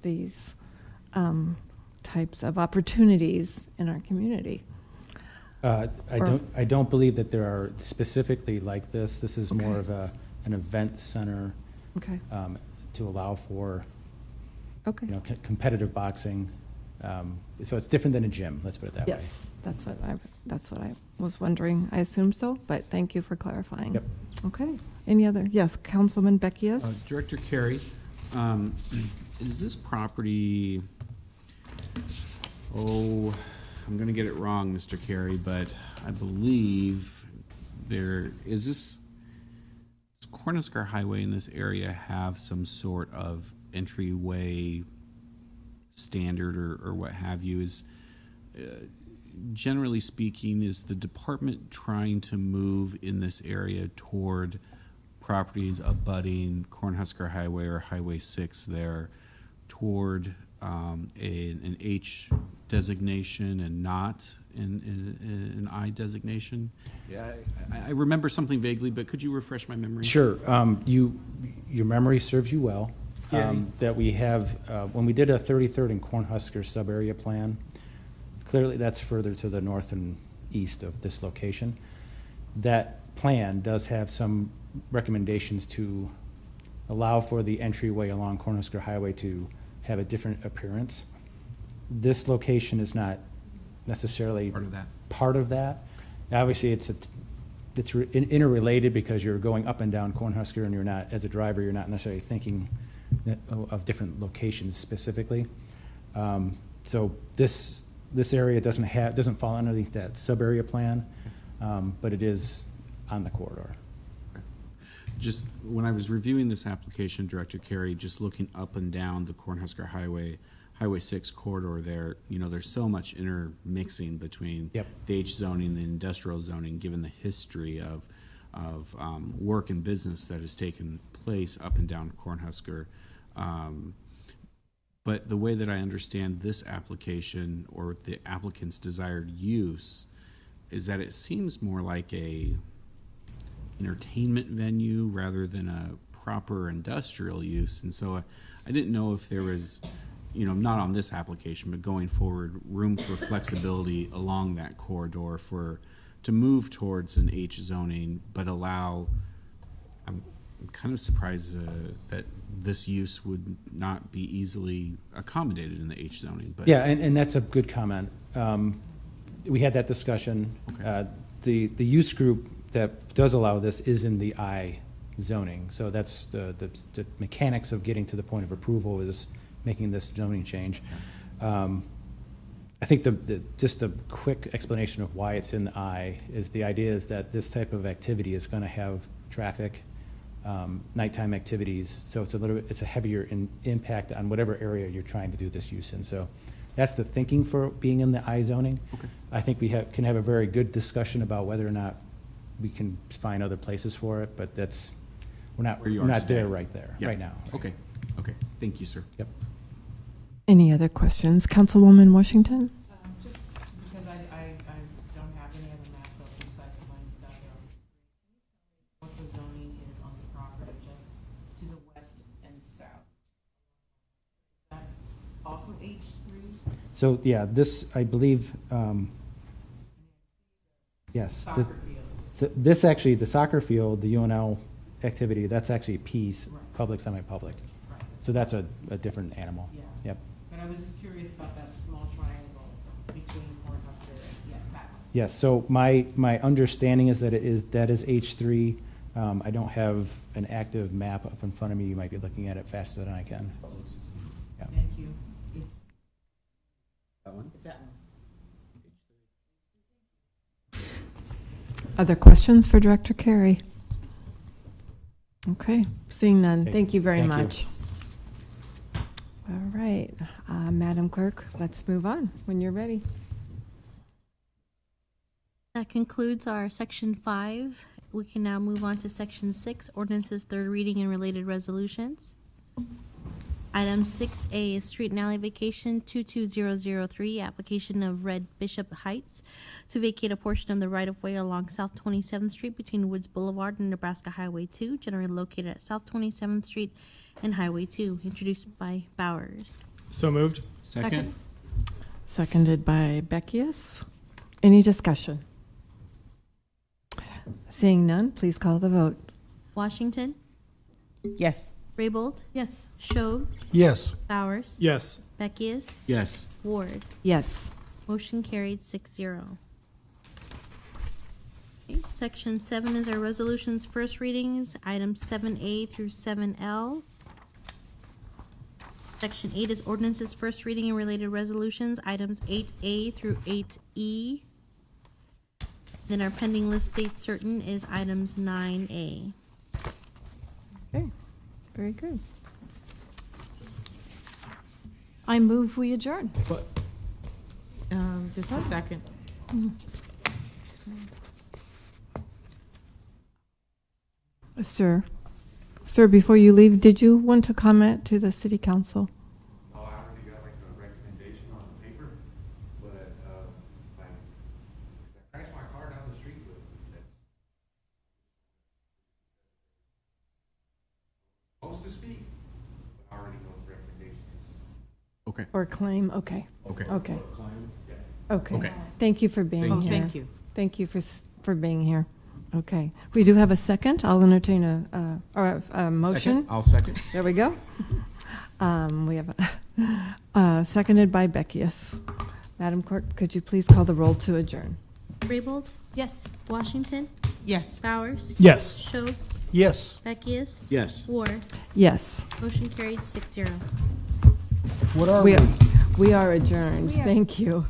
these types of opportunities in our community.
I don't believe that there are specifically like this. This is more of an event center to allow for competitive boxing. So it's different than a gym. Let's put it that way.
Yes, that's what I was wondering. I assume so, but thank you for clarifying.
Yep.
Okay. Any other? Yes, Councilman Beckius.
Director Carey, is this property? Oh, I'm going to get it wrong, Mr. Carey, but I believe does Cornhusker Highway in this area have some sort of entryway standard or what have you? Generally speaking, is the department trying to move in this area toward properties abutting Cornhusker Highway or Highway 6 there toward an H designation and not an I designation? Yeah, I remember something vaguely, but could you refresh my memory?
Sure. Your memory serves you well. That we have, when we did a 33rd and Cornhusker sub-area plan, clearly that's further to the north and east of this location. That plan does have some recommendations to allow for the entryway along Cornhusker Highway to have a different appearance. This location is not necessarily part of that. Obviously, it's that's interrelated because you're going up and down Cornhusker and you're not, as a driver, you're not necessarily thinking of different locations specifically. So this area doesn't fall underneath that sub-area plan, but it is on the corridor.
Just when I was reviewing this application, Director Carey, just looking up and down the Cornhusker Highway 6 corridor there, there's so much intermixing between the H zoning, the industrial zoning, given the history of work and business that has taken place up and down Cornhusker. But the way that I understand this application or the applicant's desired use is that it seems more like a entertainment venue rather than a proper industrial use. And so I didn't know if there was, not on this application, but going forward, room for flexibility along that corridor to move towards an H zoning, but allow, I'm kind of surprised that this use would not be easily accommodated in the H zoning. But
yeah, and that's a good comment. We had that discussion.
Okay.
The use group that does allow this is in the I zoning. So that's the mechanics of getting to the point of approval is making this zoning change. I think just a quick explanation of why it's in the I is the idea is that this type of activity is going to have traffic, nighttime activities. So it's a heavier impact on whatever area you're trying to do this use in. So that's the thinking for being in the I zoning.
Okay.
I think we can have a very good discussion about whether or not we can find other places for it, but we're not there right now.
Okay. Thank you, sir.
Yep.
Any other questions? Councilwoman Washington?
Just because I don't have any other maps up besides the one down there on the screen. What the zoning is on the property just to the west and south. Is that also H3?
So, yeah, this, I believe, yes.
Soccer fields.
So this actually, the soccer field, the UNL activity, that's actually a piece, public, semi-public.
Right.
So that's a different animal.
Yeah.
Yep.
But I was just curious about that small triangle between Cornhusker and, yes, that one.
Yes, so my understanding is that that is H3. I don't have an active map up in front of me. You might be looking at it faster than I can. Yeah.
Thank you. It's
that one?
It's that one.
Other questions for Director Carey? Okay, seeing none.
Okay,
Thank you very
thank you.
much. All right, Madam Clerk, let's move on when you're ready.
That concludes our section 5. We can now move on to section 6, ordinances, third reading and related resolutions. Item 6A is street and alley vacation 22003, application of Red Bishop Heights to vacate a portion of the right-of-way along South 27th Street between Woods Boulevard and Nebraska Highway 2, generally located at South 27th Street and Highway 2, introduced by Bowers.
So moved.
Second.
Seconded by Beckius. Any discussion? Seeing none, please call the vote.
Washington,
Yes.
Raybold,
Yes.
Schob,
Yes.
Bowers,
Yes.
Beckius,
Yes.
Ward.
Yes.
Motion carried 6-0. Okay, Section 7 is our resolutions first readings, items 7A through 7L. Section 8 is ordinances first reading and related resolutions, items 8A through 8E. Then our pending list date certain is items 9A.
Okay, very good.
I move we adjourn.
Just a second.
Sir, before you leave, did you want to comment to the city council?
No, I already got like a recommendation on the paper, but, I crashed my car down the street with it. Supposed to speak, but I already know the recommendation is.
Okay.
Or claim? Okay.
Okay.
Okay.
Yeah.
Okay.
Okay.
Thank you for being
Oh,
here.
thank you.
Thank you for being here. Okay. We do have a second. I'll entertain a motion.
I'll second.
There we go. We have seconded by Beckius. Madam Clerk, could you please call the roll to adjourn?
Raybold,
Yes.
Washington,
Yes.
Bowers?
Yes.
Schob?
Yes.
Beckius?
Yes.
Ward?
Yes.
Motion carried 6-0.
What are
We
we?
we are adjourned.
We are-
Thank you.